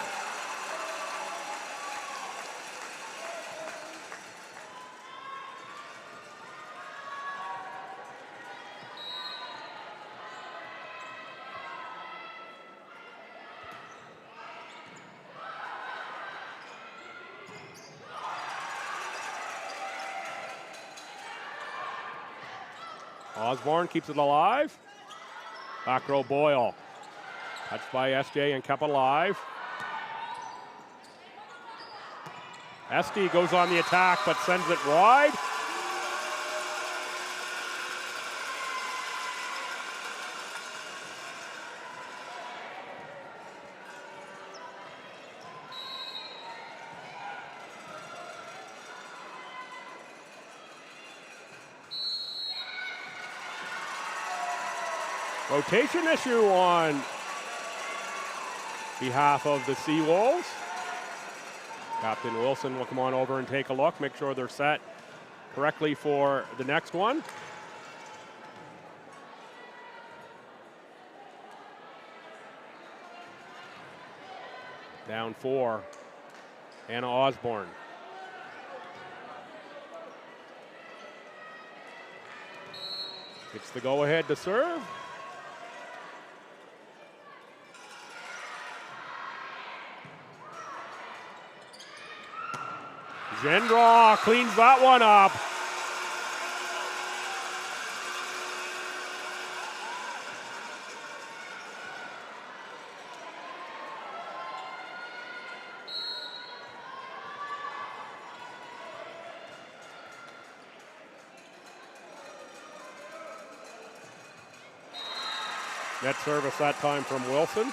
Osborne keeps it alive. Back row Boyle. Touched by SJ and kept alive. ST goes on the attack but sends it wide. Rotation issue on behalf of the Seawolves. Captain Wilson will come on over and take a look, make sure they're set correctly for the next one. Down 4, Anna Osborne. Gets the go-ahead to serve. Gendron cleans that one up. Net service that time from Wilson.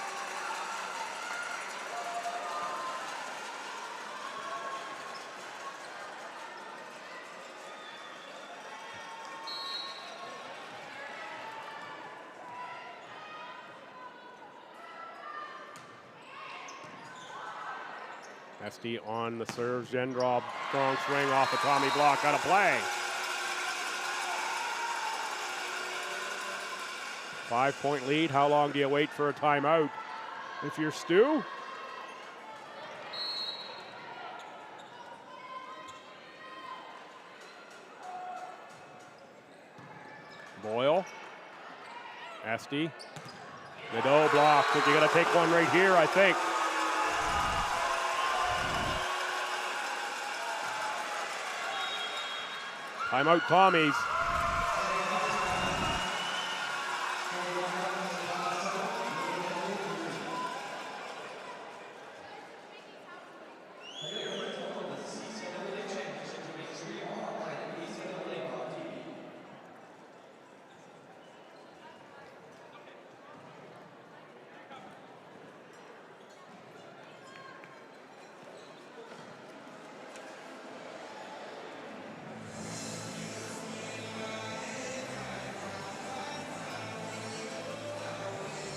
ST on the serve. Gendron, strong swing off the Tommy block. Got a play. 5-point lead. How long do you wait for a timeout if you're STU? Boyle. Esty. Nadeau block. Think you're going to take one right here, I think. Timeout, Tommies.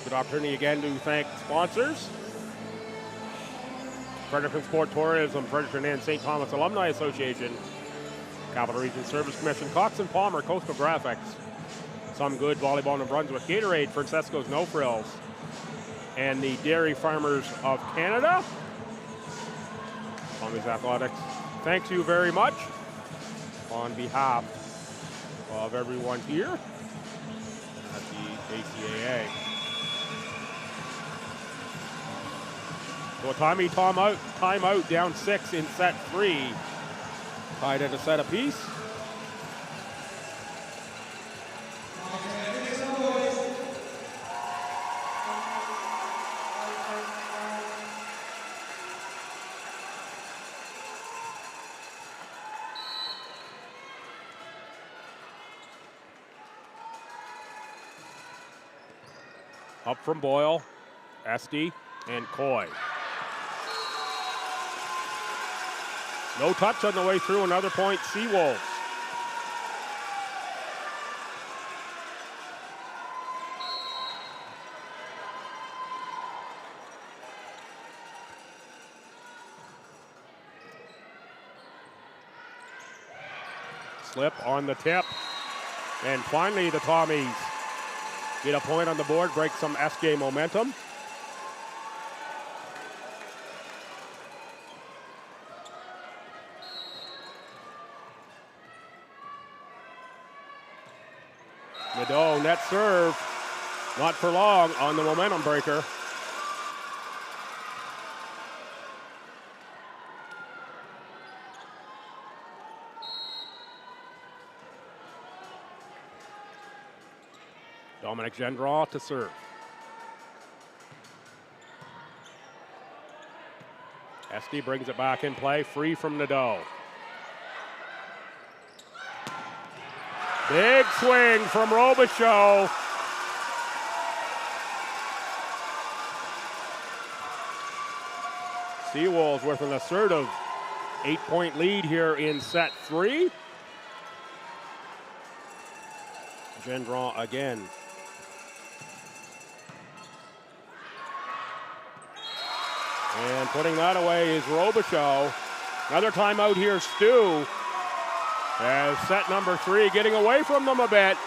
Good opportunity again to thank sponsors. Fredericton Sport Tourism, Fredericton and St. Thomas Alumni Association, Capital Region Service Commission, Cox and Palmer, Coastal Graphics, Some Good, Volleyball New Brunswick, Gatorade, Francesco's No Frills, and the Dairy Farmers of Canada. Tommies Athletics, thanks you very much on behalf of everyone here at the ACAA. So a timeout, down 6 in set 3. Tied at a set apiece. Up from Boyle, Esty, and Coy. No touch on the way through, another point, Seawolves. Slip on the tip. And finally the Tommies get a point on the board, break some SJ momentum. Nadeau, net serve, not for long on the momentum breaker. Dominic Gendron to serve. Esty brings it back in play, free from Nadeau. Big swing from Robichaud. Seawolves with an assertive 8-point lead here in set 3. Gendron again. And putting that away is Robichaud. Another timeout here, STU. As set number 3 getting away from them a bit.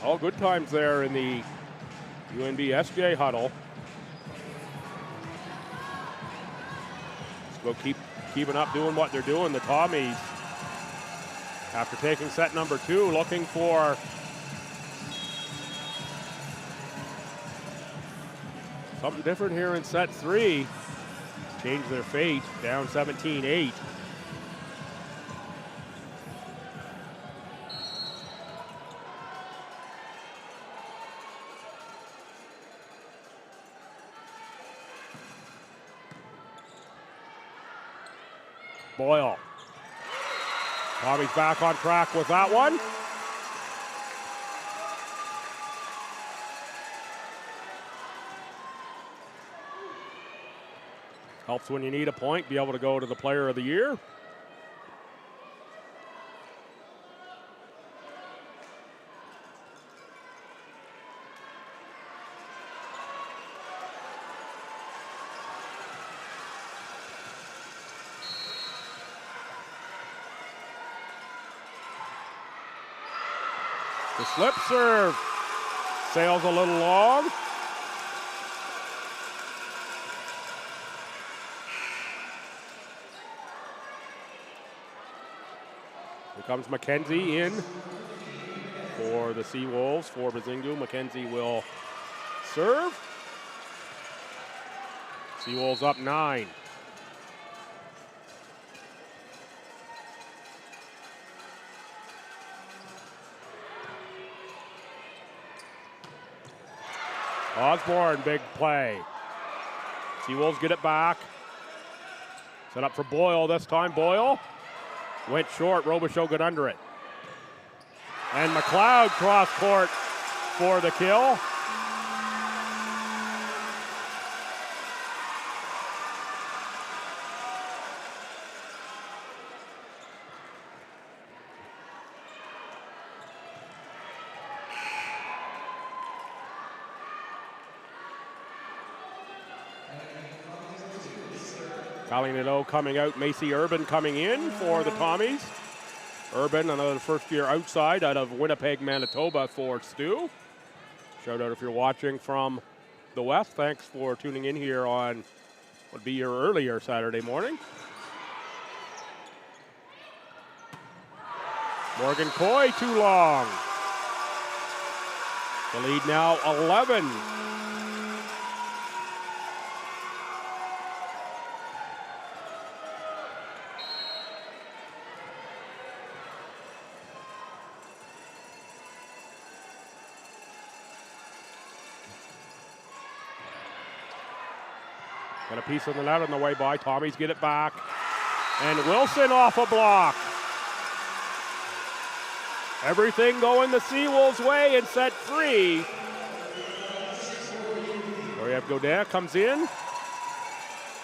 All good times there in the UNBSJ huddle. Let's go keeping up doing what they're doing. The Tommies, after taking set number 2, looking for something different here in set 3. Change their fate, down 17-8. Boyle. Tommy's back on track with that one. Helps when you need a point, be able to go to the player of the year. The slip serve sails a little long. Here comes Mackenzie in for the Seawolves for Bazingu. Mackenzie will serve. Seawolves up 9. Osborne, big play. Seawolves get it back. Set up for Boyle this time. Boyle went short. Robichaud got under it. And McLeod cross court for the kill. Calling it O coming out. Macy Urban coming in for the Tommies. Urban, another first-year outside out of Winnipeg, Manitoba for STU. Shout out if you're watching from the West. Thanks for tuning in here on what would be your earlier Saturday morning. Morgan Coy too long. The lead now 11. Got a piece of the net on the way by. Tommies get it back. And Wilson off a block. Everything going the Seawolves' way in set 3. Dorian Godin comes in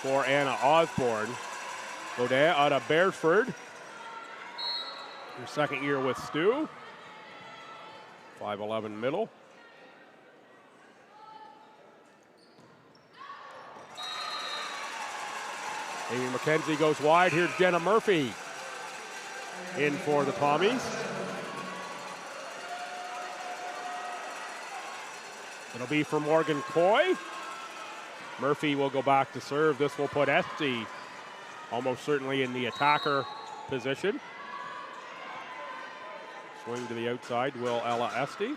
for Anna Osborne. Godin out of Beresford. Her second year with STU. 5'11" middle. Amy McKenzie goes wide. Here's Jenna Murphy in for the Tommies. It'll be for Morgan Coy. Murphy will go back to serve. This will put Esty almost certainly in the attacker position. Swing to the outside will Ella Esty.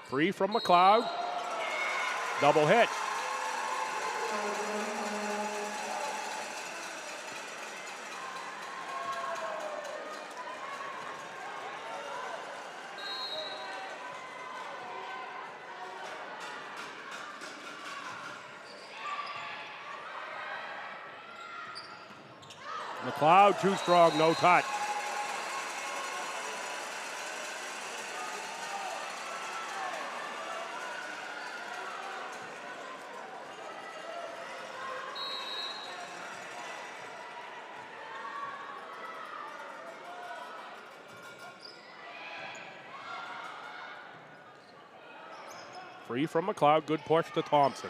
Free from McLeod. Double hit. McLeod too strong, no touch. Free from McLeod, good push to Thompson.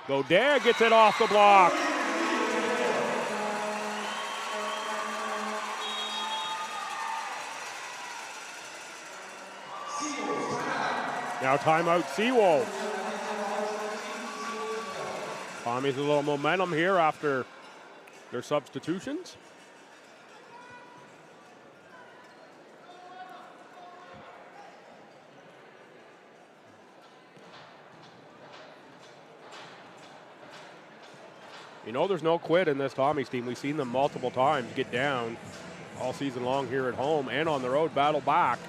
Godin gets it off the block. Now timeout Seawolves. Tommy's a little momentum here after their substitutions. You know there's no quit in this Tommy's team. We've seen them multiple times get down all season long here at home and on the road, battle back,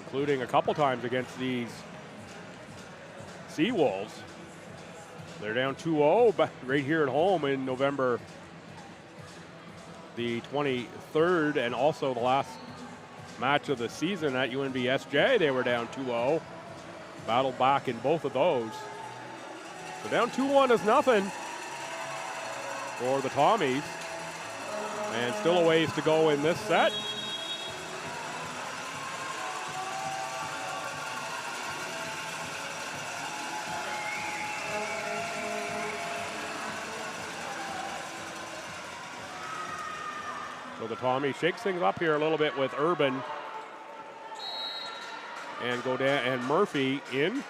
including a couple times against these Seawolves. They're down 2-0 right here at home in November the 23rd, and also the last match of the season at UNBSJ, they were down 2-0. Battled back in both of those. So down 2-1 is nothing for the Tommies. And still a ways to go in this set. So the Tommies shakes things up here a little bit with Urban and Godin and Murphy in.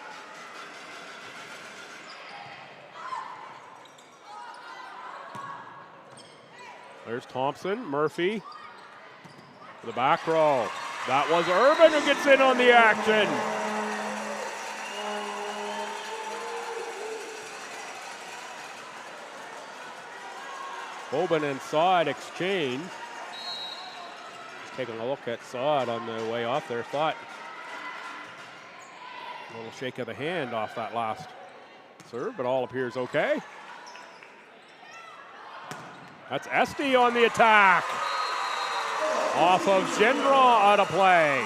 There's Thompson, Murphy to the back row. That was Urban who gets in on the action. Boban and Saad exchange. Just taking a look at Saad on the way off there. Thought a little shake of the hand off that last serve, but all appears okay. That's STU on the attack. Off of Gendron out of play.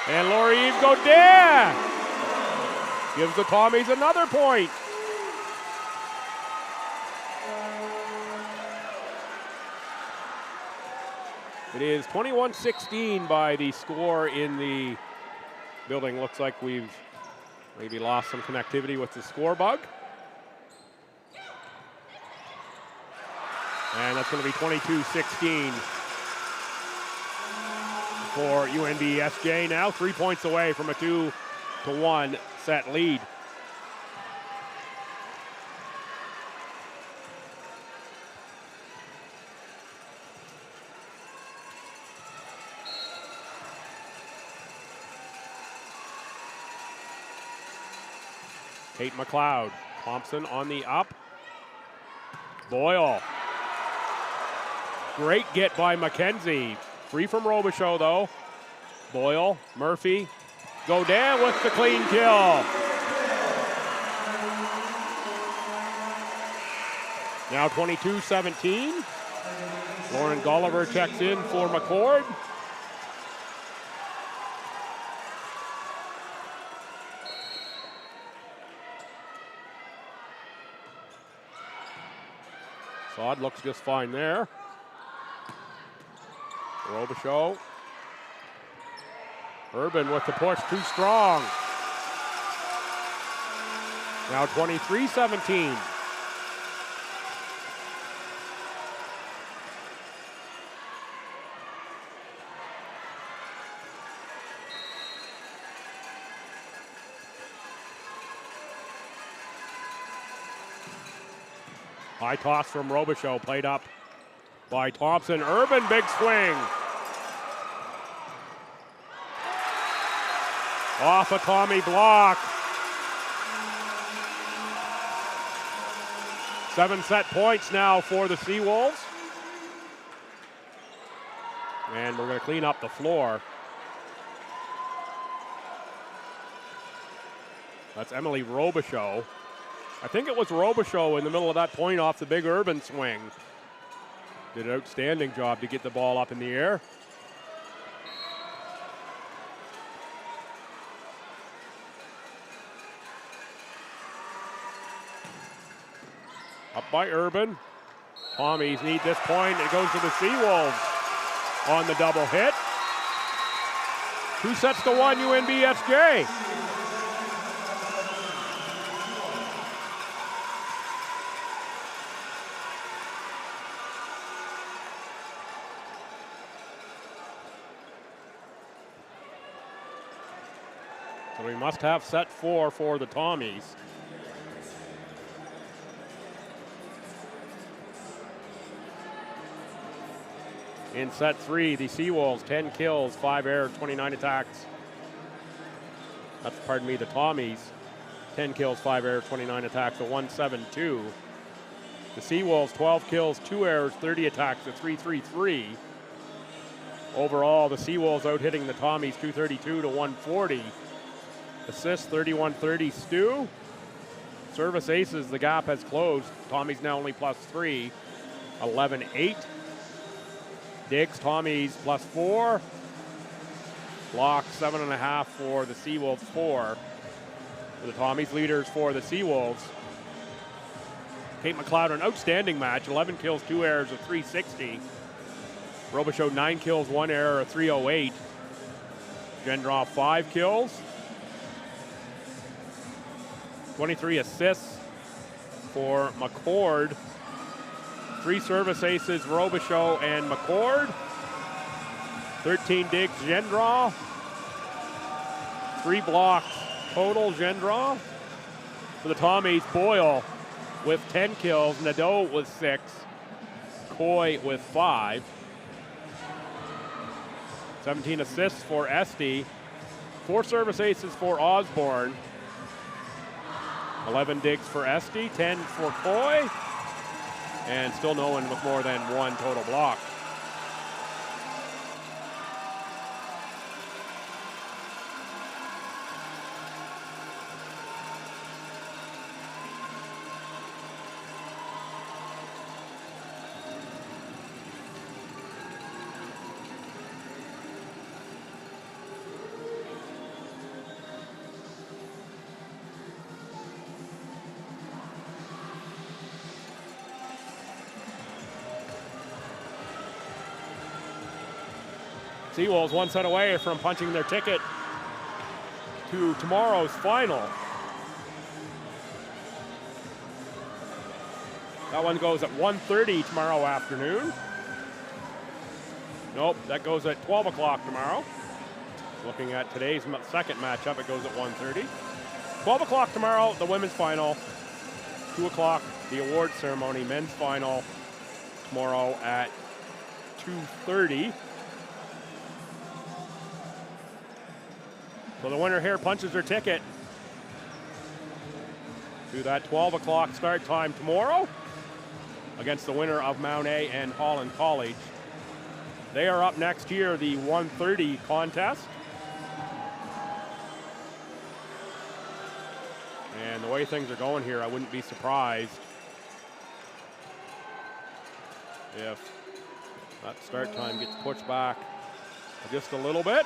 And Laurieve Godin gives the Tommies another point. It is 21-16 by the score in the building. Looks like we've maybe lost some connectivity with the score bug. And that's going to be 22-16 for UNBSJ now. 3 points away from a 2-1 set lead. Kate McLeod, Thompson on the up. Boyle. Great get by McKenzie. Free from Robichaud though. Boyle, Murphy, Godin with the clean kill. Now 22-17. Lauren Gulliver checks in for McCord. Saad looks just fine there. Robichaud. Urban with the push, too strong. Now 23-17. High toss from Robichaud, played up by Thompson. Urban, big swing. Off a Tommy block. 7 set points now for the Seawolves. And we're going to clean up the floor. That's Emily Robichaud. I think it was Robichaud in the middle of that point off the big Urban swing. Did an outstanding job to get the ball up in the air. Up by Urban. Tommies need this point. It goes to the Seawolves on the double hit. 2-1 UNBSJ. So we must have set 4 for the Tommies. In set 3, the Seawolves, 10 kills, 5 errors, 29 attacks. That's, pardon me, the Tommies, 10 kills, 5 errors, 29 attacks, a 1-7-2. The Seawolves, 12 kills, 2 errors, 30 attacks, a 3-3-3. Overall, the Seawolves out hitting the Tommies 232 to 140. Assists 31-30 STU. Service aces, the gap has closed. Tommies now only +3, 11-8. Digs, Tommies +4. Blocks 7.5 for the Seawolves, 4 for the Tommies. Leaders for the Seawolves. Kate McLeod, an outstanding match. 11 kills, 2 errors, a 360. Robichaud, 9 kills, 1 error, a 308. Gendron, 5 kills. 23 assists for McCord. 3 service aces, Robichaud and McCord. 13 digs, Gendron. 3 blocks total, Gendron. For the Tommies, Boyle with 10 kills, Nadeau with 6, Coy with 5. 17 assists for Esty. 4 service aces for Osborne. 11 digs for Esty, 10 for Coy, and still no one with more than 1 total block. Seawolves 1 set away from punching their ticket to tomorrow's final. That one goes at 1:30 tomorrow afternoon. Nope, that goes at 12 o'clock tomorrow. Looking at today's second matchup, it goes at 1:30. 12 o'clock tomorrow, the women's final. 2 o'clock, the awards ceremony, men's final tomorrow at 2:30. So the winner here punches her ticket to that 12 o'clock start time tomorrow against the winner of Mount A and Holland College. They are up next year, the 1:30 contest. And the way things are going here, I wouldn't be surprised if that start time gets pushed back just a little bit.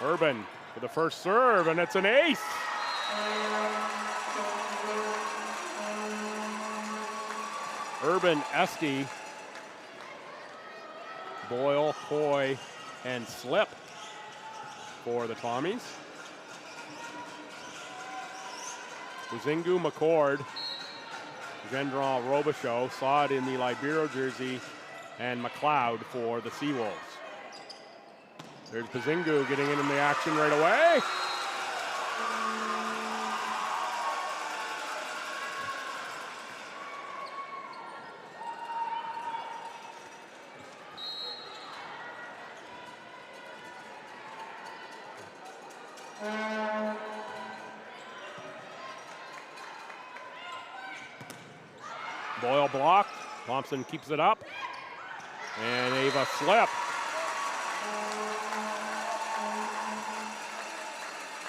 Urban for the first serve, and it's an ace. Urban, Esty, Boyle, Coy, and Slip for the Tommies. Buzingu, McCord, Gendron, Robichaud, Saad in the Libero jersey, and McLeod for the Seawolves. There's Buzingu getting in the action right away. Boyle blocked. Thompson keeps it up. And Ava Slip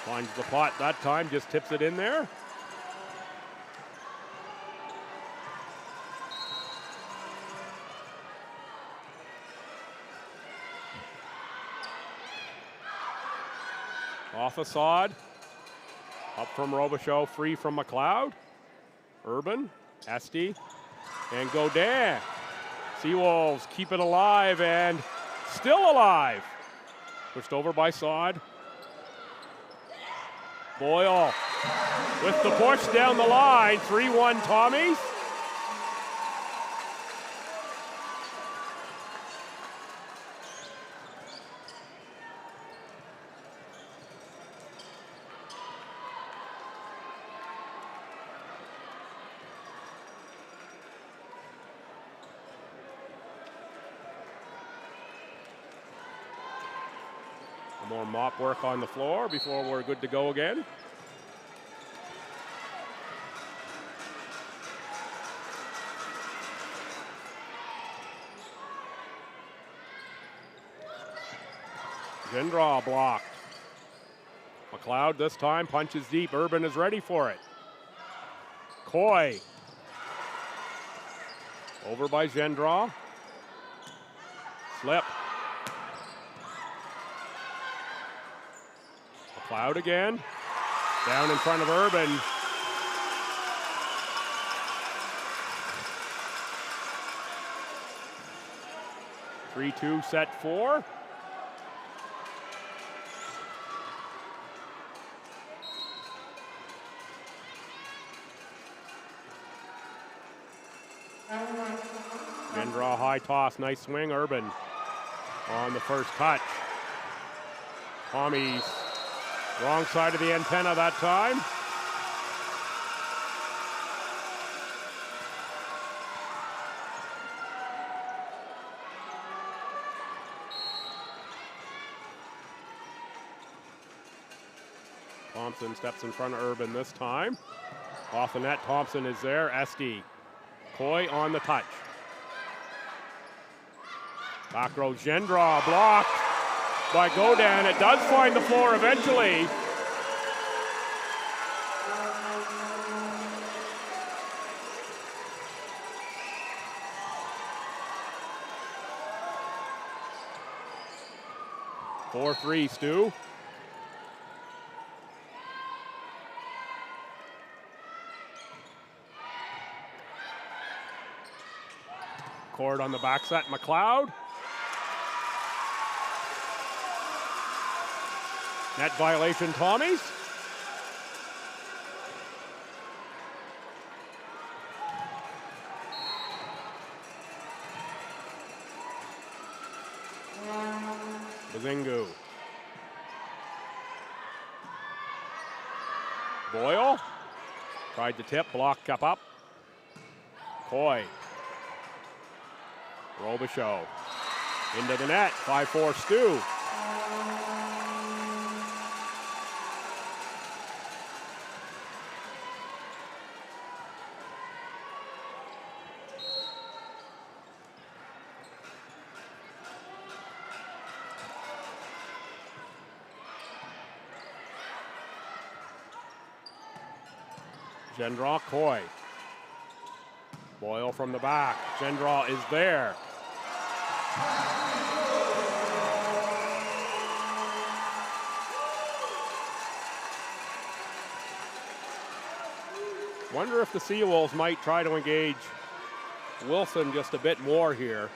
finds the pot that time, just tips it in there. Off Assad. Up from Robichaud, free from McLeod. Urban, Esty, and Godin. Seawolves keep it alive and still alive. Pushed over by Saad. Boyle with the push down the line, 3-1 Tommies. More mop work on the floor before we're good to go again. Gendron blocked. McLeod this time punches deep. Urban is ready for it. Coy. Over by Gendron. Slip. McLeod again. Down in front of Urban. (3-2) set 4. Gendron high toss, nice swing. Urban on the first touch. Tommy's wrong side of the antenna that time. Thompson steps in front of Urban this time. Off the net, Thompson is there. SD. Coy on the touch. Back row, Gendron blocked by Godin. It does find the floor eventually. Four 3, Stu. Cord on the back set, McLeod. Net violation, Tommies. Bazingu. Boyle. Tried to tip, block, cup up. Coy. Robichaud. Into the net, 5-4 Stu. Gendron, Coy. Boyle from the back. Gendron is there. Wonder if the Seawolves might try to engage Wilson just a bit more here.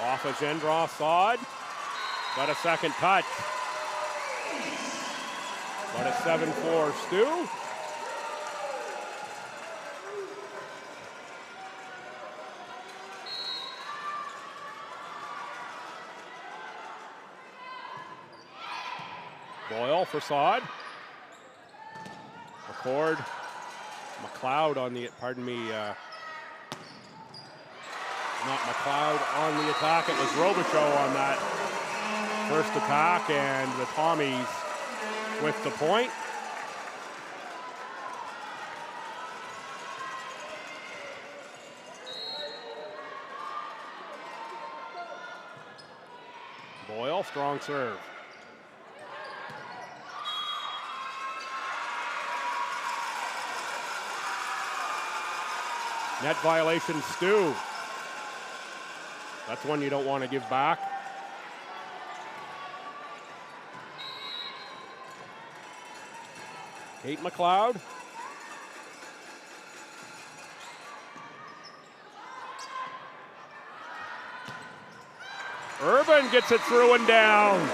Off of Gendron, Sod. Got a second touch. But a 7-4 Stu. Boyle for Sod. McCord. McLeod on the, pardon me, not McLeod on the attack. It was Robichaud on that first attack, and the Tommies with the point. Boyle, strong serve. Net violation, Stu. That's one you don't want to give back. Kate McLeod. Urban gets it through and down.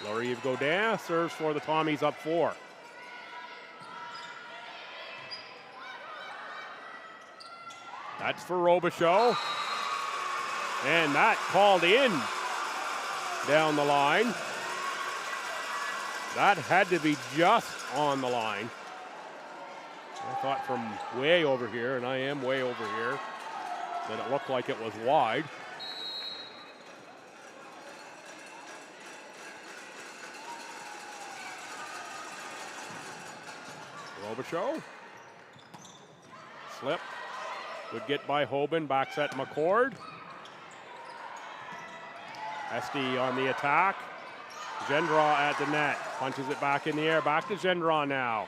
Laurier Godin serves for the Tommies, up 4. That's for Robichaud. And that called in down the line. That had to be just on the line. I thought from way over here, and I am way over here, that it looked like it was wide. Robichaud. Slip. Good get by Hoban. Back set McCord. Esty on the attack. Gendron at the net. Punches it back in the air. Back to Gendron now.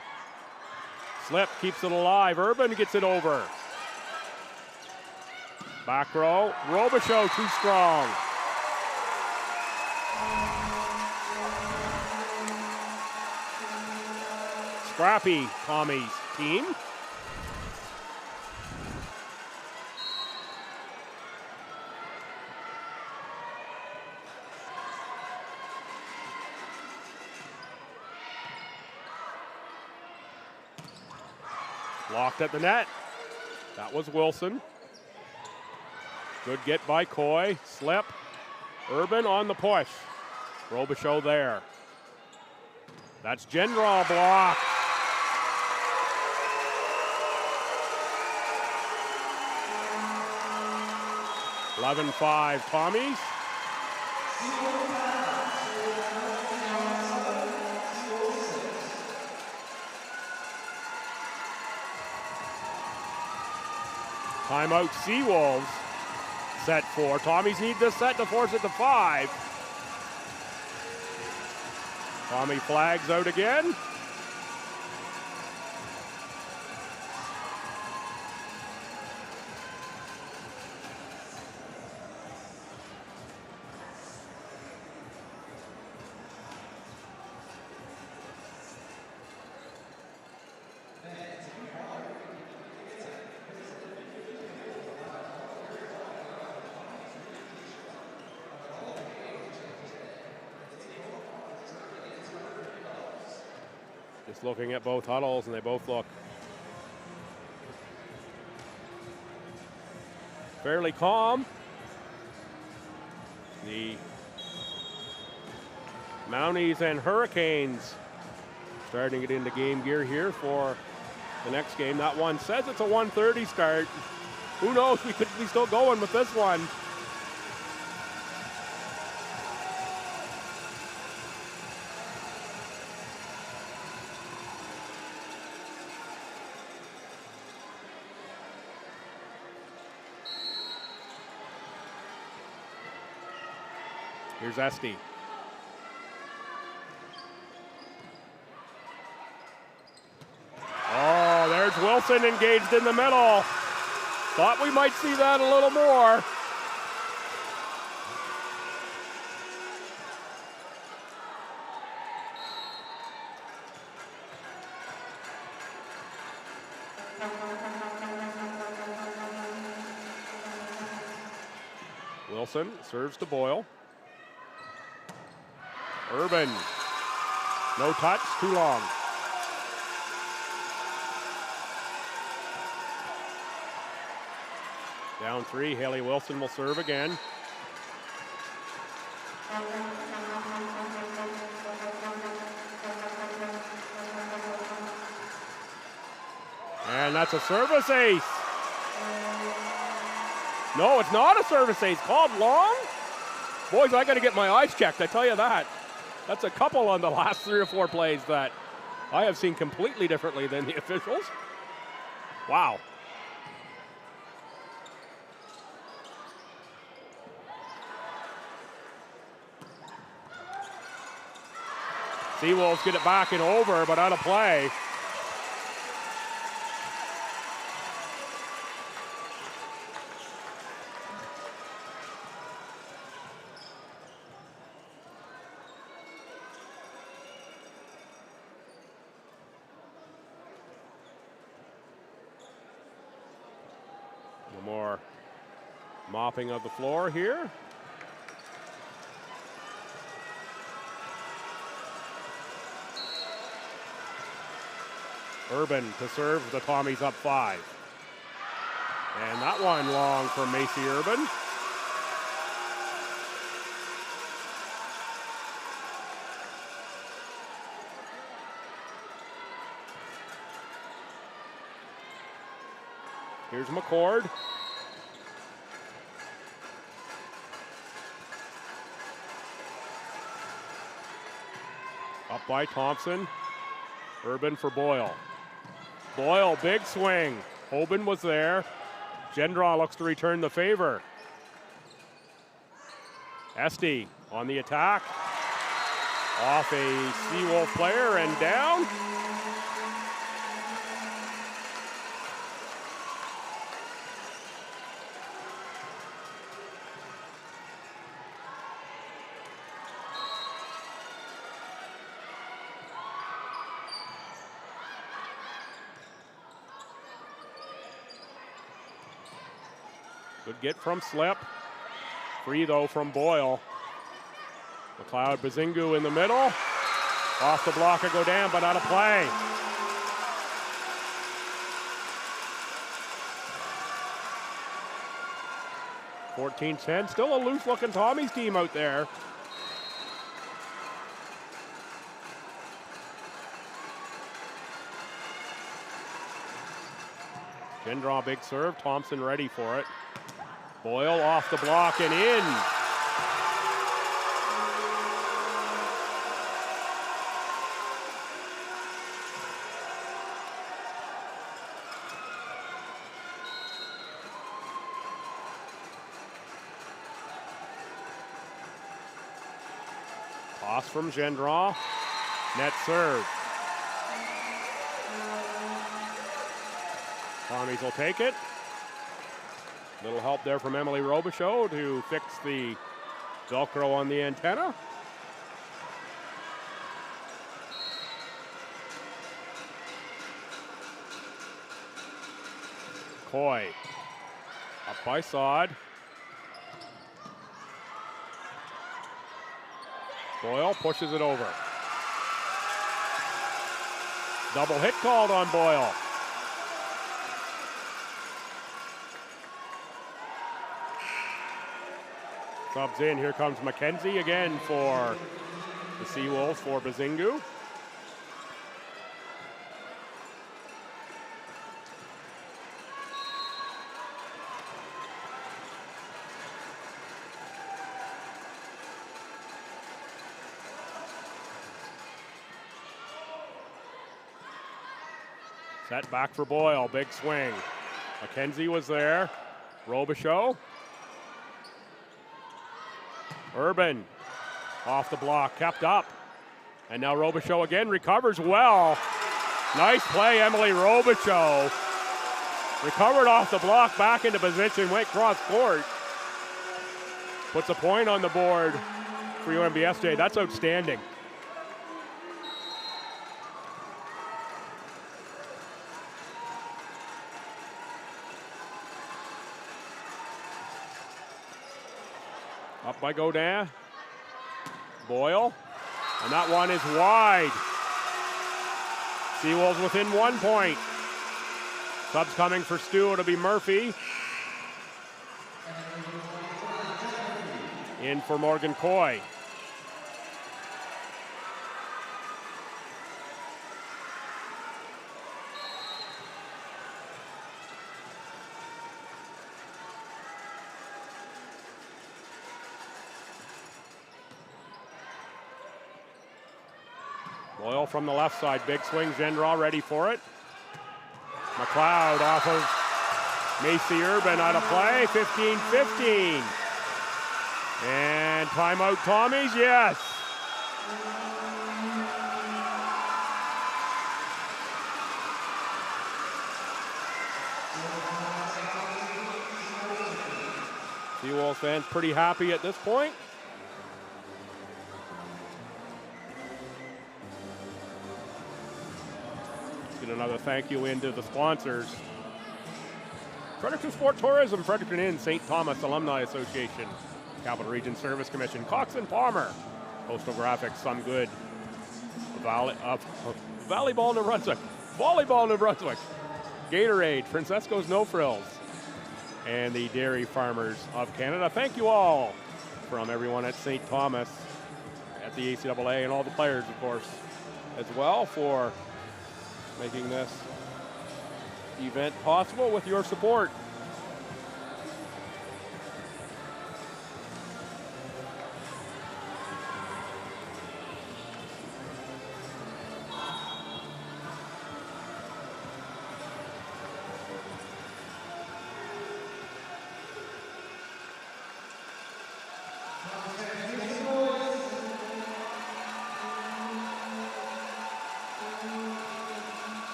Slip keeps it alive. Urban gets it over. Back row. Robichaud too strong. Scrappy Tommy's team. Blocked at the net. That was Wilson. Good get by Coy. Slip. Urban on the push. Robichaud there. That's Gendron blocked. (11-5) Tommies. Timeout Seawolves. Set 4. Tommies need this set to force it to 5. Tommy flags out again. Just looking at both huddles, and they both look fairly calm. The Mounties and Hurricanes starting to get into game gear here for the next game. That one says it's a 1:30 start. Who knows? We could be still going with this one. Here's Esty. Oh, there's Wilson engaged in the middle. Thought we might see that a little more. Wilson serves to Boyle. Urban, no touch, too long. Down 3, Haley Wilson will serve again. And that's a service ace. No, it's not a service ace, called long. Boys, I gotta get my eyes checked, I tell you that. That's a couple on the last 3 or 4 plays that I have seen completely differently than the officials. Wow. Seawolves get it back and over, but out of play. More mopping of the floor here. Urban to serve, the Tommies up 5. And that one long from Macy Urban. Here's McCord. Up by Thompson. Urban for Boyle. Boyle, big swing. Hoban was there. Gendron looks to return the favor. Esty on the attack. Off a Seawolf player and down. Good get from Slip. Free though from Boyle. McLeod Bazingu in the middle. Off the block and go down, but out of play. (14-10). Still a loose looking Tommy's team out there. Gendron big serve. Thompson ready for it. Boyle off the block and in. Toss from Gendron. Net serve. Tommies will take it. Little help there from Emily Robichaud to fix the Velcro on the antenna. Coy up by Sod. Boyle pushes it over. Double hit called on Boyle. Subs in, here comes McKenzie again for the Seawolves for Bazingu. Set back for Boyle, big swing. McKenzie was there. Robichaud. Urban off the block, kept up. And now Robichaud again recovers well. Nice play, Emily Robichaud. Recovered off the block, back into position, went cross court. Puts a point on the board for UNBSJ. That's outstanding. Up by Godin. Boyle. And that one is wide. Seawolves within 1 point. Subs coming for STU. It'll be Murphy. In for Morgan Coy. Boyle from the left side, big swing. Gendron ready for it. McLeod off of Macy Urban out of play. 15-15. And timeout Tommies, yes. Seawolves fans pretty happy at this point. Another thank you into the sponsors. Fredericton Sport Tourism, Fredericton Inn, St. Thomas Alumni Association, Capital Region Service Commission, Cox and Palmer, Coastal Graphics, Some Good, Volleyball New Brunswick, Volleyball New Brunswick, Gatorade, Francesco's No Frills, and the Dairy Farmers of Canada. Thank you all from everyone at St. Thomas, at the ACAA, and all the players, of course, as well, for making this event possible with your support.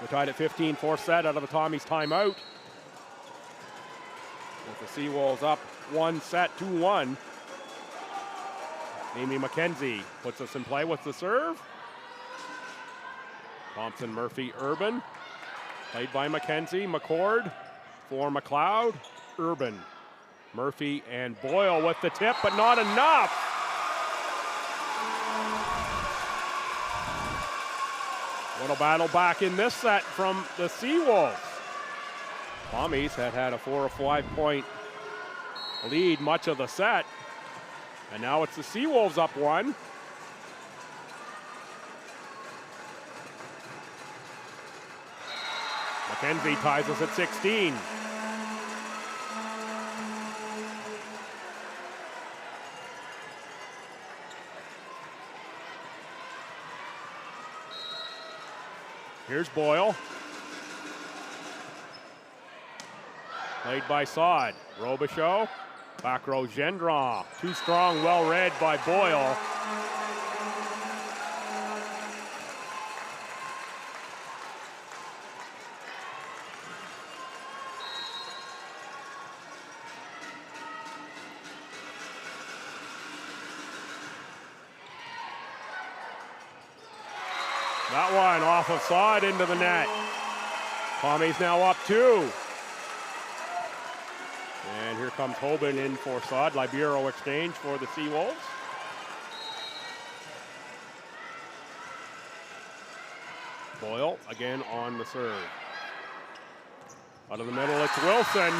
We're tied at 15, fourth set out of the Tommies timeout. With the Seawolves up one set, 2-1. Amy McKenzie puts us in play with the serve. Thompson, Murphy, Urban. Played by McKenzie, McCord for McLeod, Urban. Murphy and Boyle with the tip, but not enough. What a battle back in this set from the Seawolves. Tommies had a 4 or 5 point lead much of the set. And now it's the Seawolves up one. McKenzie ties us at 16. Here's Boyle. Played by Saad. Robichaud. Back row Gendron. Too strong, well read by Boyle. That one off of Saad into the net. Tommies now up 2. And here comes Hoban in for Saad. Libero exchange for the Seawolves. Boyle again on the serve. Out of the middle, it's Wilson.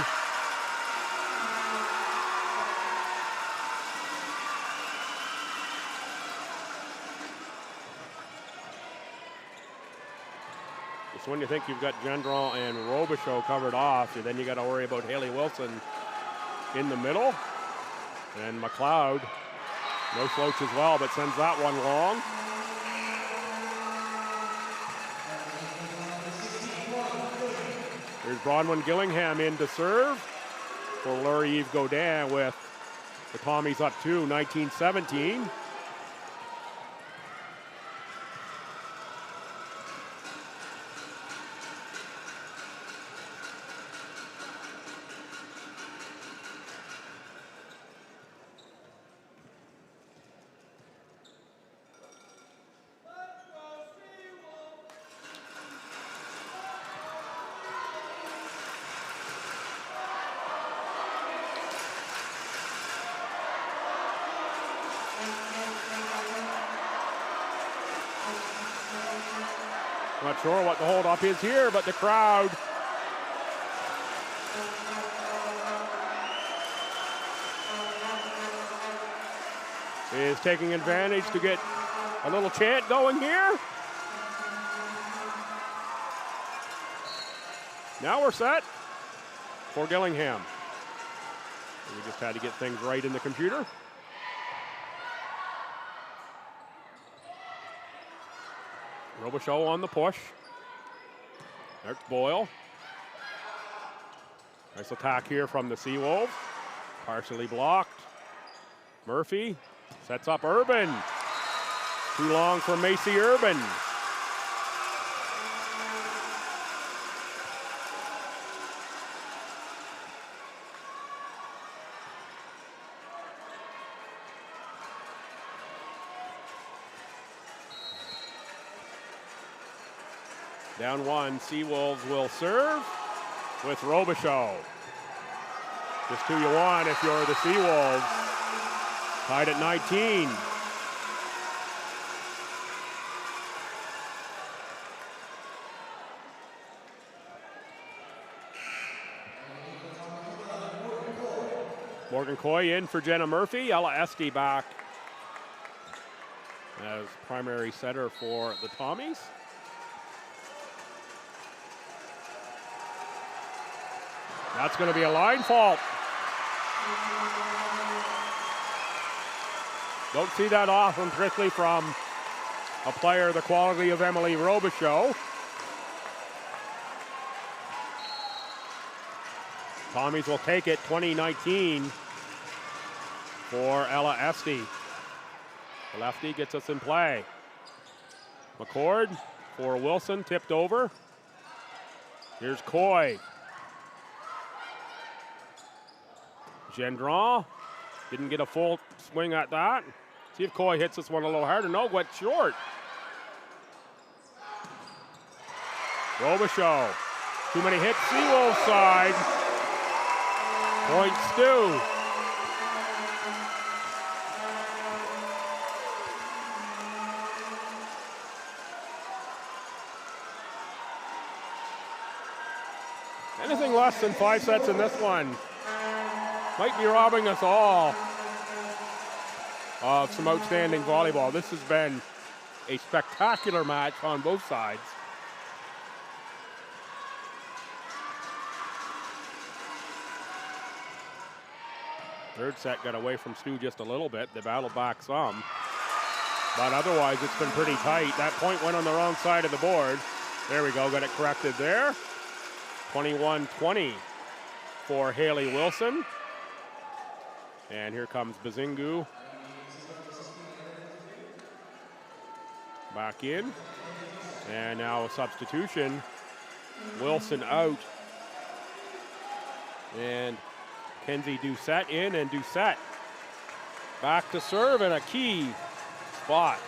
Just when you think you've got Gendron and Robichaud covered off, then you got to worry about Haley Wilson in the middle. And McLeod, no floats as well, but sends that one long. There's Bronwyn Gillingham in to serve for Laurieve Godin with the Tommies up 2, 19-17. Not sure what the hold-up is here, but the crowd is taking advantage to get a little chant going here. Now we're set for Gillingham. We just had to get things right in the computer. Robichaud on the push. There's Boyle. Nice attack here from the Seawolves. Partially blocked. Murphy sets up Urban. Too long for Macy Urban. Down 1, Seawolves will serve with Robichaud. Just who you want if you're the Seawolves. Tied at 19. Morgan Coy in for Jenna Murphy. Ella Esty back as primary setter for the Tommies. That's going to be a line fault. Don't see that often, particularly from a player the quality of Emily Robichaud. Tommies will take it, 2019 for Ella Esty. The lefty gets us in play. McCord for Wilson, tipped over. Here's Coy. Gendron didn't get a full swing at that. See if Coy hits this one a little harder. No, went short. Robichaud. Too many hits, Seawolves side. Point STU. Anything less than 5 sets in this one might be robbing us all of some outstanding volleyball. This has been a spectacular match on both sides. Third set got away from STU just a little bit. They battled back some. But otherwise, it's been pretty tight. That point went on the wrong side of the board. There we go, got it corrected there. 21-20 for Haley Wilson. And here comes Bazingu. Back in. And now a substitution. Wilson out. And Kenzie Doucette in, and Doucette back to serve in a key spot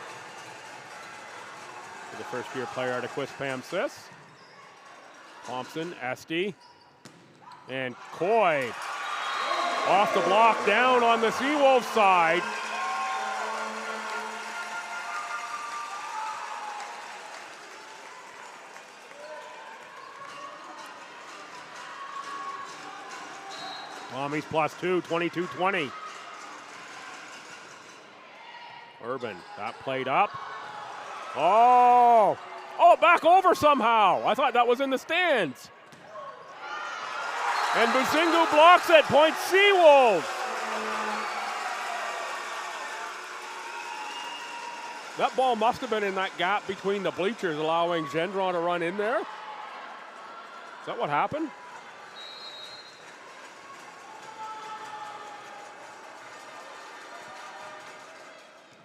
for the first-year player out of Quispam-Sis. Thompson, Esty, and Coy off the block down on the Seawolves side. Tommies +2, 22-20. Urban, that played up. Oh, back over somehow. I thought that was in the stands. And Bazingu blocks it, point Seawolves. That ball must have been in that gap between the bleachers, allowing Gendron to run in there. Is that what happened?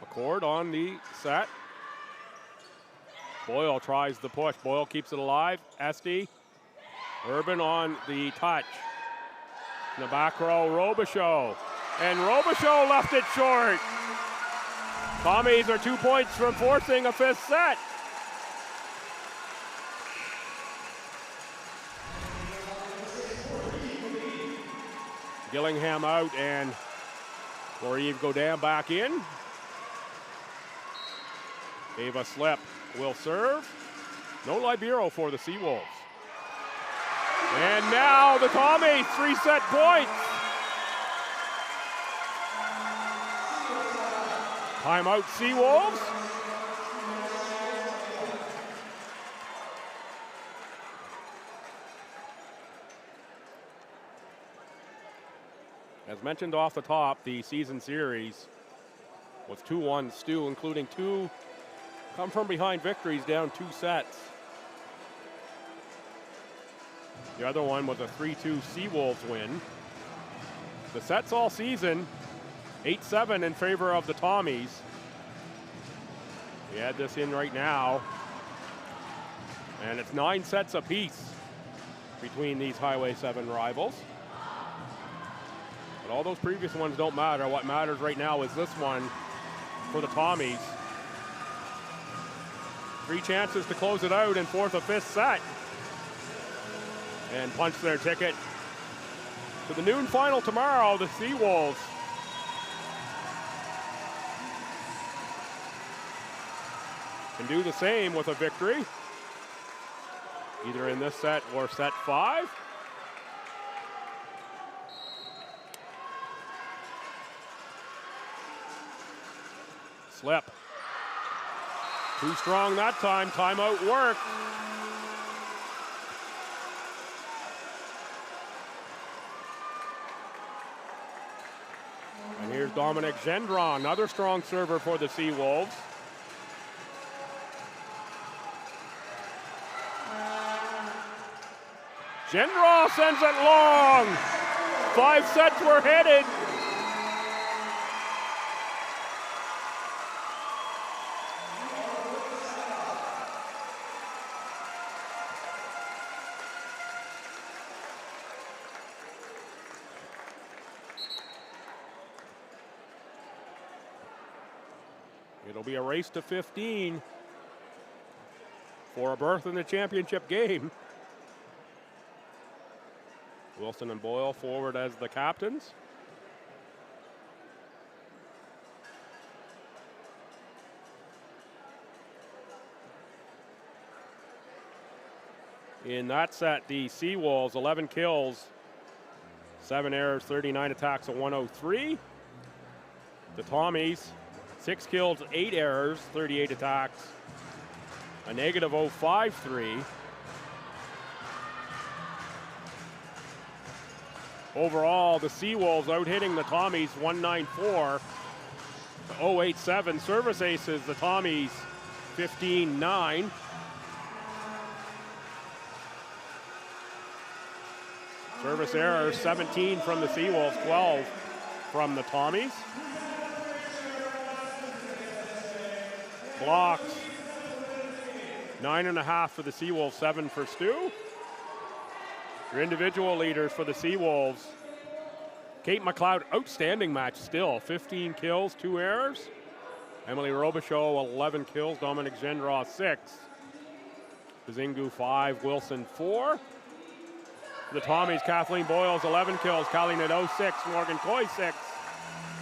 McCord on the set. Boyle tries the push. Boyle keeps it alive. Esty. Urban on the touch. In the back row, Robichaud. And Robichaud left it short. Tommies are 2 points from forcing a 5th set. Gillingham out and Laurive Godin back in. Ava Slip will serve. No libero for the Seawolves. And now the Tommies 3-set points. Timeout Seawolves. As mentioned off the top, the season series was 2-1 STU, including 2 come from behind victories down 2 sets. The other one was a 3-2 Seawolves win. The sets all season, 8-7 in favor of the Tommies. We add this in right now, and it's 9 sets apiece between these Highway 7 rivals. But all those previous ones don't matter. What matters right now is this one for the Tommies. 3 chances to close it out in 4th or 5th set. And punch their ticket to the noon final tomorrow, the Seawolves. Can do the same with a victory, either in this set or set 5. Slip. Too strong that time. Timeout work. And here's Dominic Gendron, another strong server for the Seawolves. Gendron sends it long. 5 sets were headed. It'll be a race to 15 for a berth in the championship game. Wilson and Boyle forward as the captains. In that set, the Seawolves, 11 kills, 7 errors, 39 attacks, a 103. The Tommies, 6 kills, 8 errors, 38 attacks, a negative 053. Overall, the Seawolves out-hitting the Tommies 194 to 087. Service aces, the Tommies 15-9. Service errors, 17 from the Seawolves, 12 from the Tommies. Blocks, 9.5 for the Seawolves, 7 for STU. Your individual leaders for the Seawolves. Kate McLeod, outstanding match still, 15 kills, 2 errors. Emily Robichaud, 11 kills. Dominic Gendron, 6. Bazingu, 5. Wilson, 4. The Tommies, Kathleen Boyles, 11 kills. Callie Nadeau, 6. Morgan Coy, 6.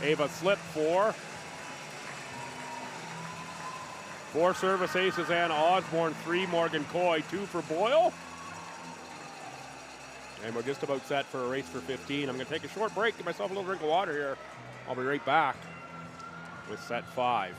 Ava Slip, 4. 4 service aces, Anna Osborne, 3 Morgan Coy, 2 for Boyle. And we're just about set for a race for 15. I'm going to take a short break, give myself a little drink of water here. I'll be right back with set 5.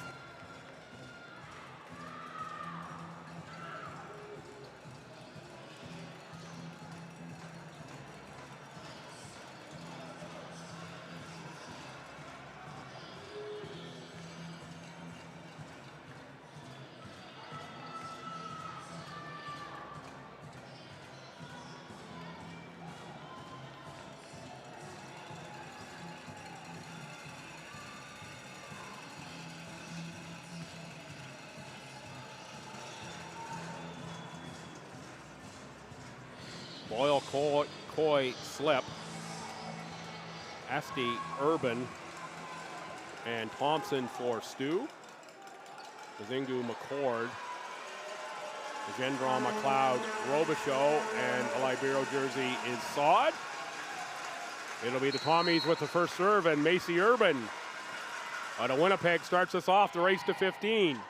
Boyle, Coy, Slip, Esty, Urban, and Thompson for STU. Bazingu, McCord, Gendron, McLeod, Robichaud, and the Libero jersey is Sod. It'll be the Tommies with the first serve, and Macy Urban out of Winnipeg starts us off the race to 15.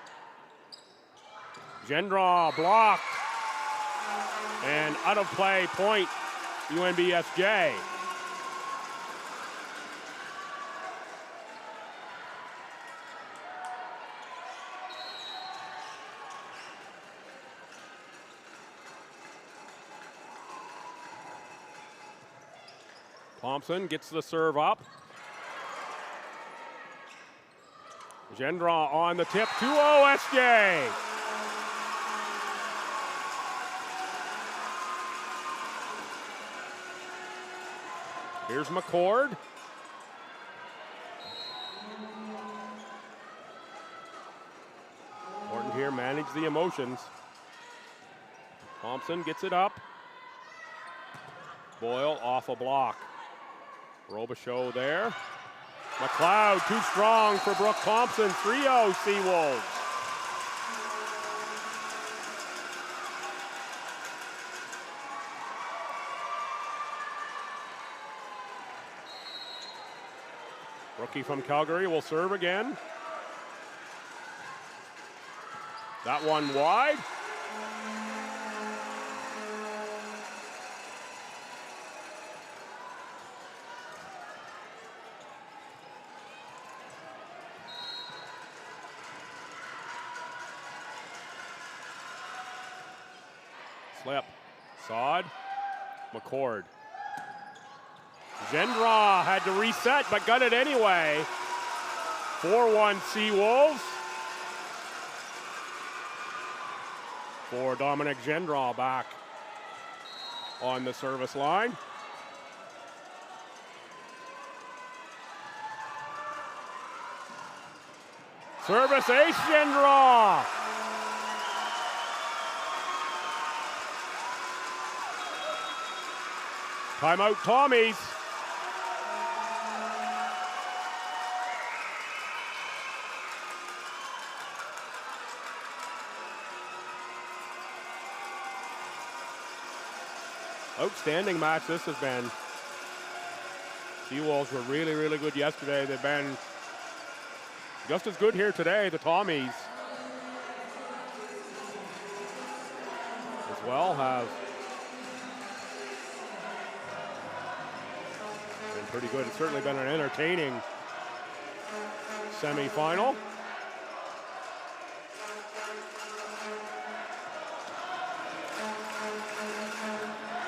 Gendron blocked. And out of play, point, UNBSJ. Thompson gets the serve up. Gendron on the tip, 2-0 SJ. Here's McCord. Important here, manage the emotions. Thompson gets it up. Boyle off a block. Robichaud there. McLeod too strong for Brooke Thompson. 3-0 Seawolves. Rookie from Calgary will serve again. That one wide. Slip. Sod. McCord. Gendron had to reset, but got it anyway. 4-1 Seawolves. For Dominic Gendron back on the service line. Service ace, Gendron. Timeout, Tommies. Outstanding match this has been. Seawolves were really, really good yesterday. They've been just as good here today, the Tommies. As well have been pretty good. It's certainly been an entertaining semifinal.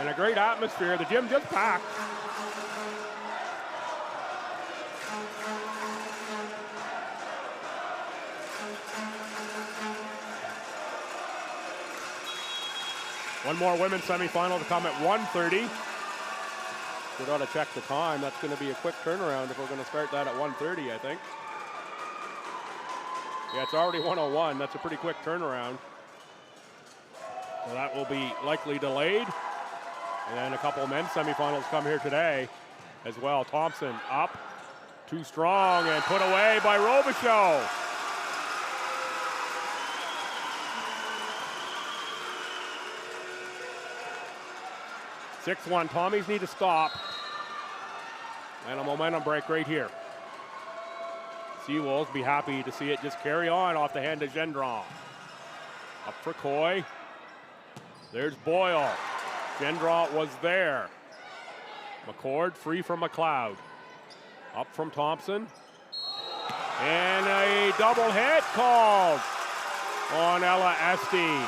And a great atmosphere. The gym just packed. One more women's semifinal to come at 1:30. We got to check the time. That's going to be a quick turnaround if we're going to start that at 1:30, I think. Yeah, it's already 1:01. That's a pretty quick turnaround. So that will be likely delayed. And then a couple of men's semifinals come here today as well. Thompson up, too strong, and put away by Robichaud. (6-1). Tommies need to stop. And a momentum break right here. Seawolves be happy to see it just carry on off the hand of Gendron. Up for Coy. There's Boyle. Gendron was there. McCord free from McLeod. Up from Thompson. And a double hit called on Ella Esty.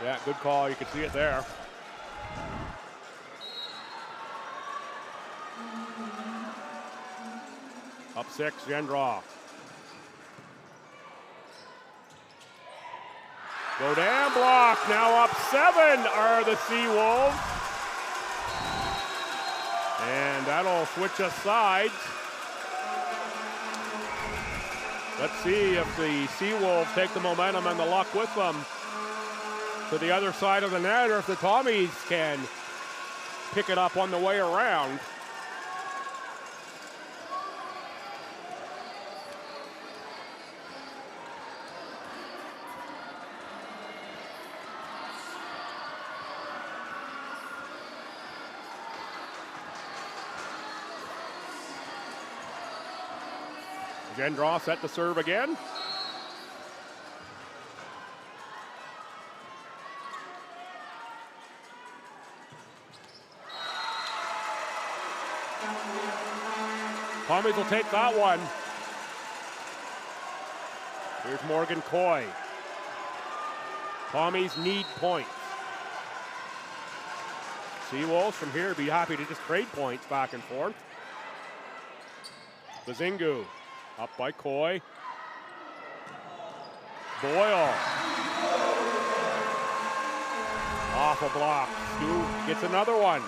Yeah, good call. You can see it there. Up 6, Gendron. Godin block. Now up 7 are the Seawolves. And that'll switch us sides. Let's see if the Seawolves take the momentum and the luck with them to the other side of the net, or if the Tommies can pick it up on the way around. Gendron set to serve again. Tommies will take that one. Here's Morgan Coy. Tommies need points. Seawolves from here be happy to just trade points back and forth. Bazingu up by Coy. Boyle. Off a block. Stu gets another one.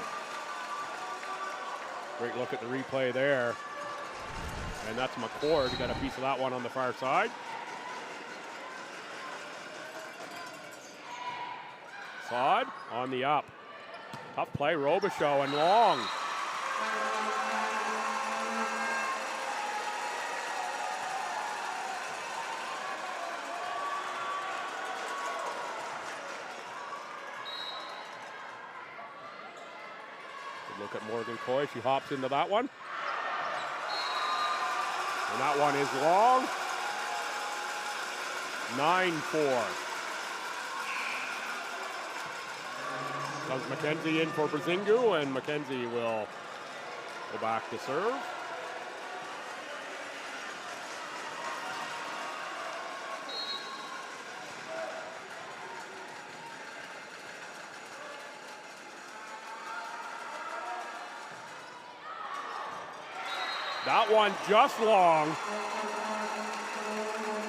Great look at the replay there. And that's McCord. He got a piece of that one on the far side. Sod on the up. Tough play, Robichaud and long. Good look at Morgan Coy. She hops into that one. And that one is long. 9-4. Comes McKenzie in for Bazingu, and McKenzie will go back to serve. That one just long.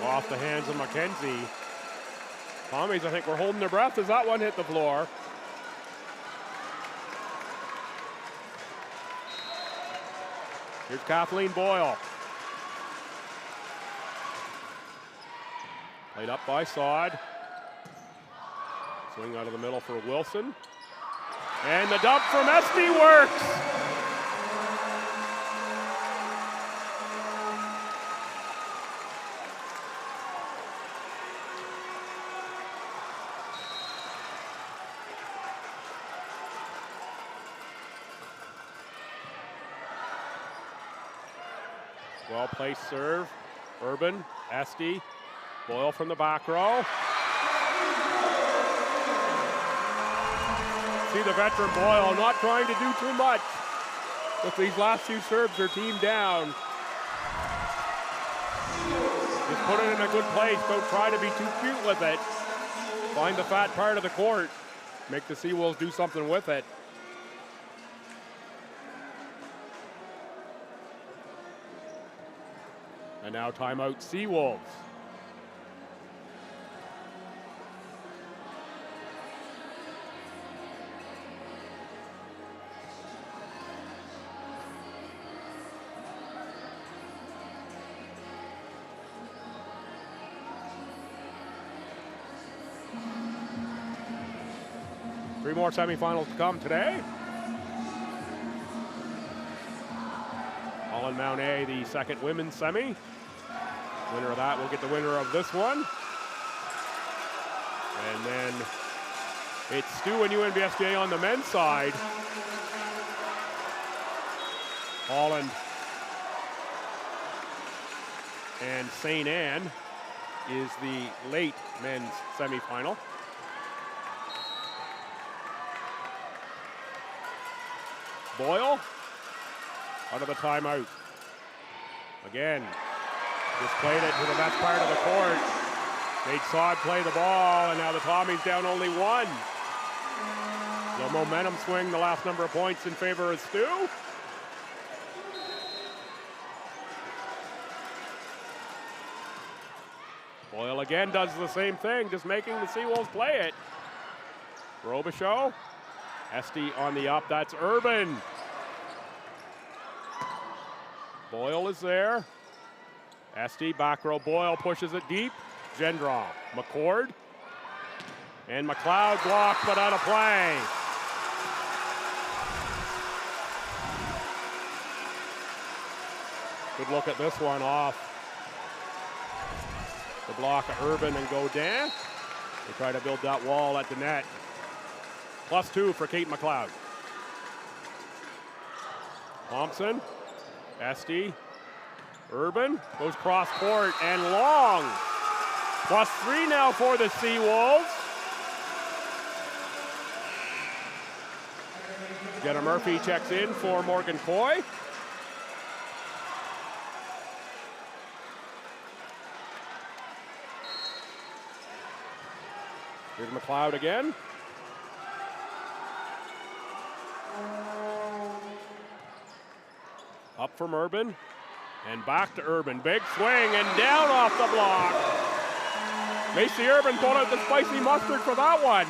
Off the hands of McKenzie. Tommies, I think, were holding their breath as that one hit the floor. Here's Kathleen Boyle. Played up by Sod. Swing out of the middle for Wilson. And the dump from Esty works. Well-placed serve. Urban, Esty, Boyle from the back row. See the veteran Boyle not trying to do too much. With these last few serves, their team down. Just put it in a good place. Don't try to be too cute with it. Find the fat part of the court. Make the Seawolves do something with it. And now timeout Seawolves. Three more semifinals to come today. Holland Mount A, the second women's semi. Winner of that will get the winner of this one. And then it's STU and UNBSJ on the men's side. Holland and St. Anne is the late men's semifinal. Boyle out of the timeout. Again, just played it to the best part of the court. Made Saad play the ball, and now the Tommies down only one. The momentum swing, the last number of points in favor of STU. Boyle again does the same thing, just making the Seawolves play it. Robichaud. Esty on the up, that's Urban. Boyle is there. Esty, back row, Boyle pushes it deep. Gendron, McCord. And McLeod blocked, but out of play. Good look at this one off the block of Urban and Godin. They try to build that wall at the net. +2 for Kate McLeod. Thompson, Esty, Urban, goes cross court and long. +3 now for the Seawolves. Jenna Murphy checks in for Morgan Coy. Here's McLeod again. Up from Urban, and back to Urban. Big swing, and down off the block. Macy Urban pulled out the spicy mustard for that one.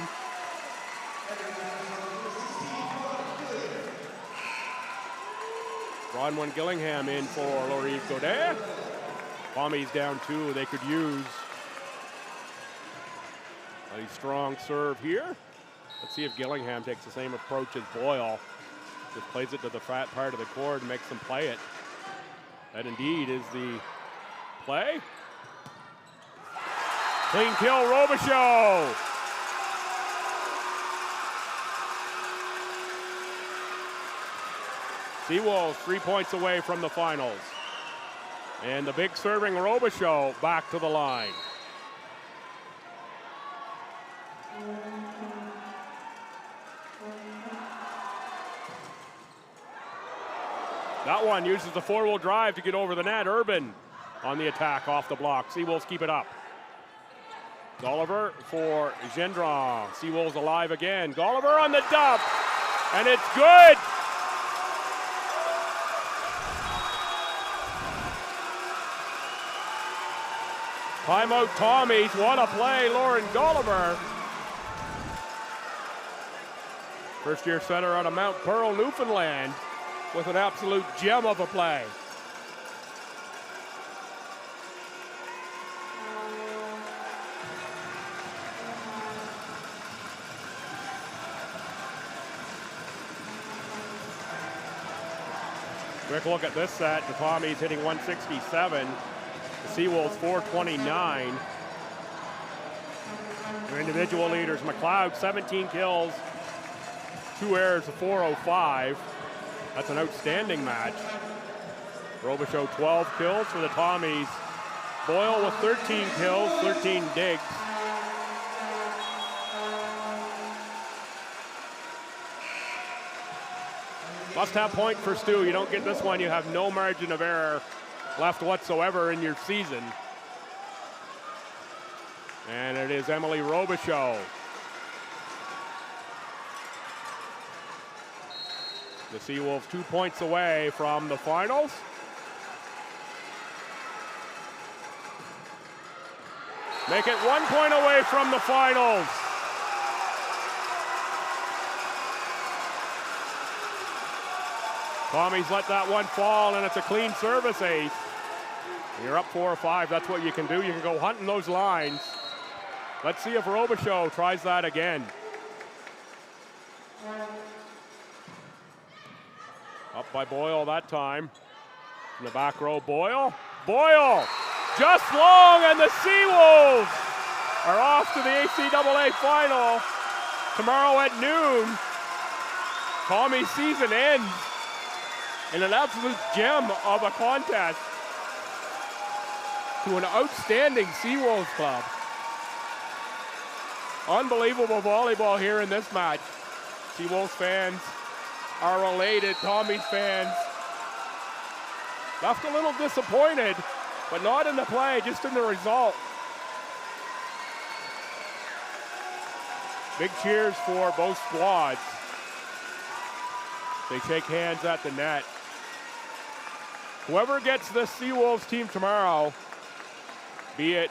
Bronwyn Gillingham in for Laurie Godin. Tommy's down 2, they could use a strong serve here. Let's see if Gillingham takes the same approach as Boyle. Just plays it to the fat part of the court and makes them play it. That indeed is the play. Clean kill, Robichaud. Seawolves 3 points away from the finals. And the big serving Robichaud back to the line. That one uses the four-wheel drive to get over the net. Urban on the attack off the block. Seawolves keep it up. Gulliver for Gendron. Seawolves alive again. Gulliver on the dump, and it's good. Timeout Tommies. What a play, Lauren Gulliver. First-year center out of Mount Pearl, Newfoundland, with an absolute gem of a play. Quick look at this set. The Tommies hitting 167. The Seawolves 429. Their individual leaders, McLeod 17 kills, 2 errors of 405. That's an outstanding match. Robichaud 12 kills for the Tommies. Boyle with 13 kills, 13 digs. Must-have point for STU. You don't get this one, you have no margin of error left whatsoever in your season. And it is Emily Robichaud. The Seawolves 2 points away from the finals. Make it 1 point away from the finals. Tommies let that one fall, and it's a clean service ace. You're up 4 or 5. That's what you can do. You can go hunting those lines. Let's see if Robichaud tries that again. Up by Boyle that time. In the back row, Boyle. Boyle! Just long, and the Seawolves are off to the ACAA final tomorrow at noon. Tommy's season ends in an absolute gem of a contest to an outstanding Seawolves club. Unbelievable volleyball here in this match. Seawolves fans are elated. Tommy's fans left a little disappointed, but not in the play, just in the result. Big cheers for both squads. They shake hands at the net. Whoever gets this Seawolves team tomorrow, be it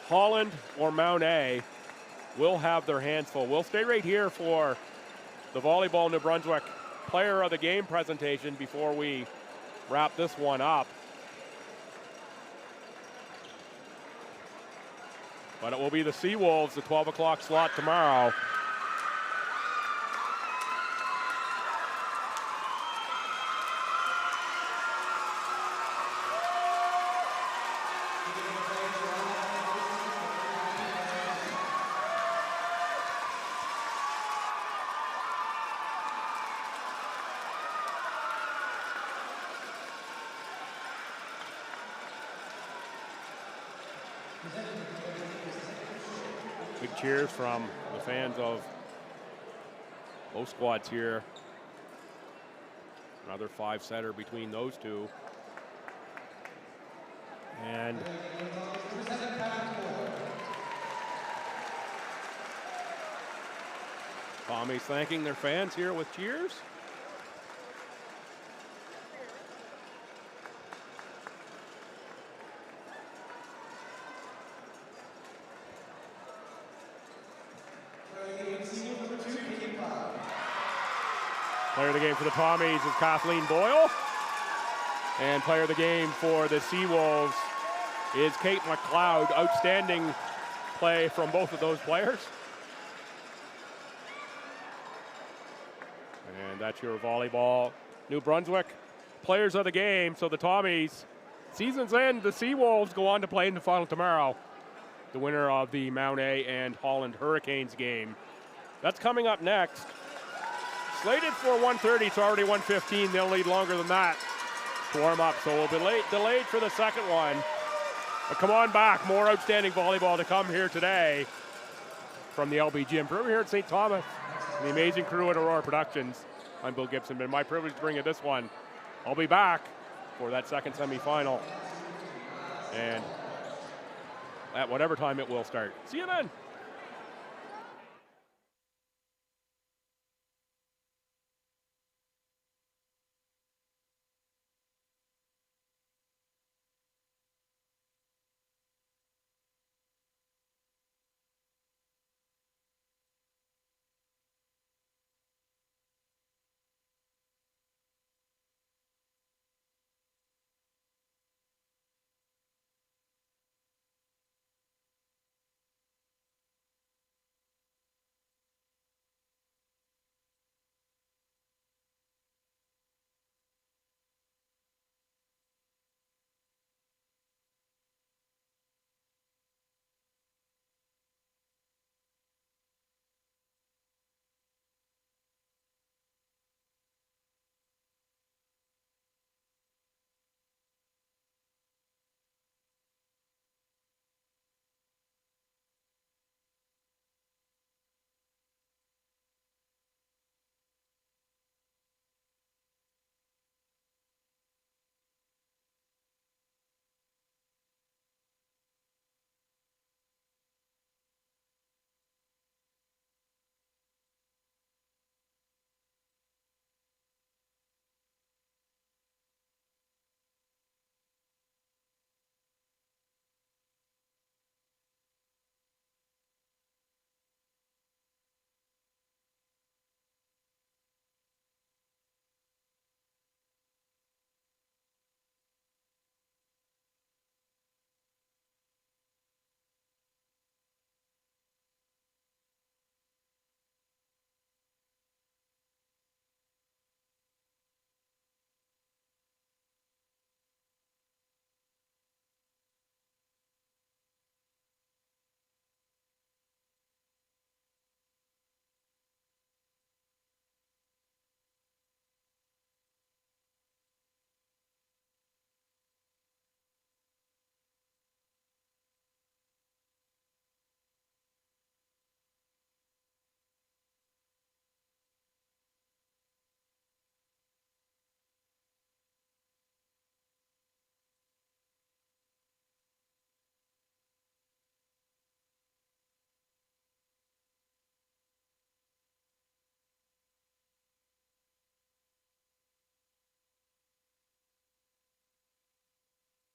Holland or Mount A, will have their hands full. We'll stay right here for the Volleyball New Brunswick Player of the Game presentation before we wrap this one up. But it will be the Seawolves, the 12 o'clock slot tomorrow. Big cheers from the fans of both squads here. Another 5-setter between those two. And Tommy's thanking their fans here with cheers. Player of the game for the Tommies is Kathleen Boyle. And player of the game for the Seawolves is Kate McLeod. Outstanding play from both of those players. And that's your Volleyball New Brunswick players of the game. So the Tommies, season's end, the Seawolves go on to play in the final tomorrow. The winner of the Mount A and Holland Hurricanes game. That's coming up next. Slated for 1:30, it's already 1:15. They'll need longer than that to warm up, so we'll be delayed for the second one. But come on back, more outstanding volleyball to come here today from the LB Gym. We're here at St. Thomas, the amazing crew at Aurora Productions. I'm Bill Gibson, been my privilege to bring you this one. I'll be back for that second semifinal, and at whatever time it will start. See you then.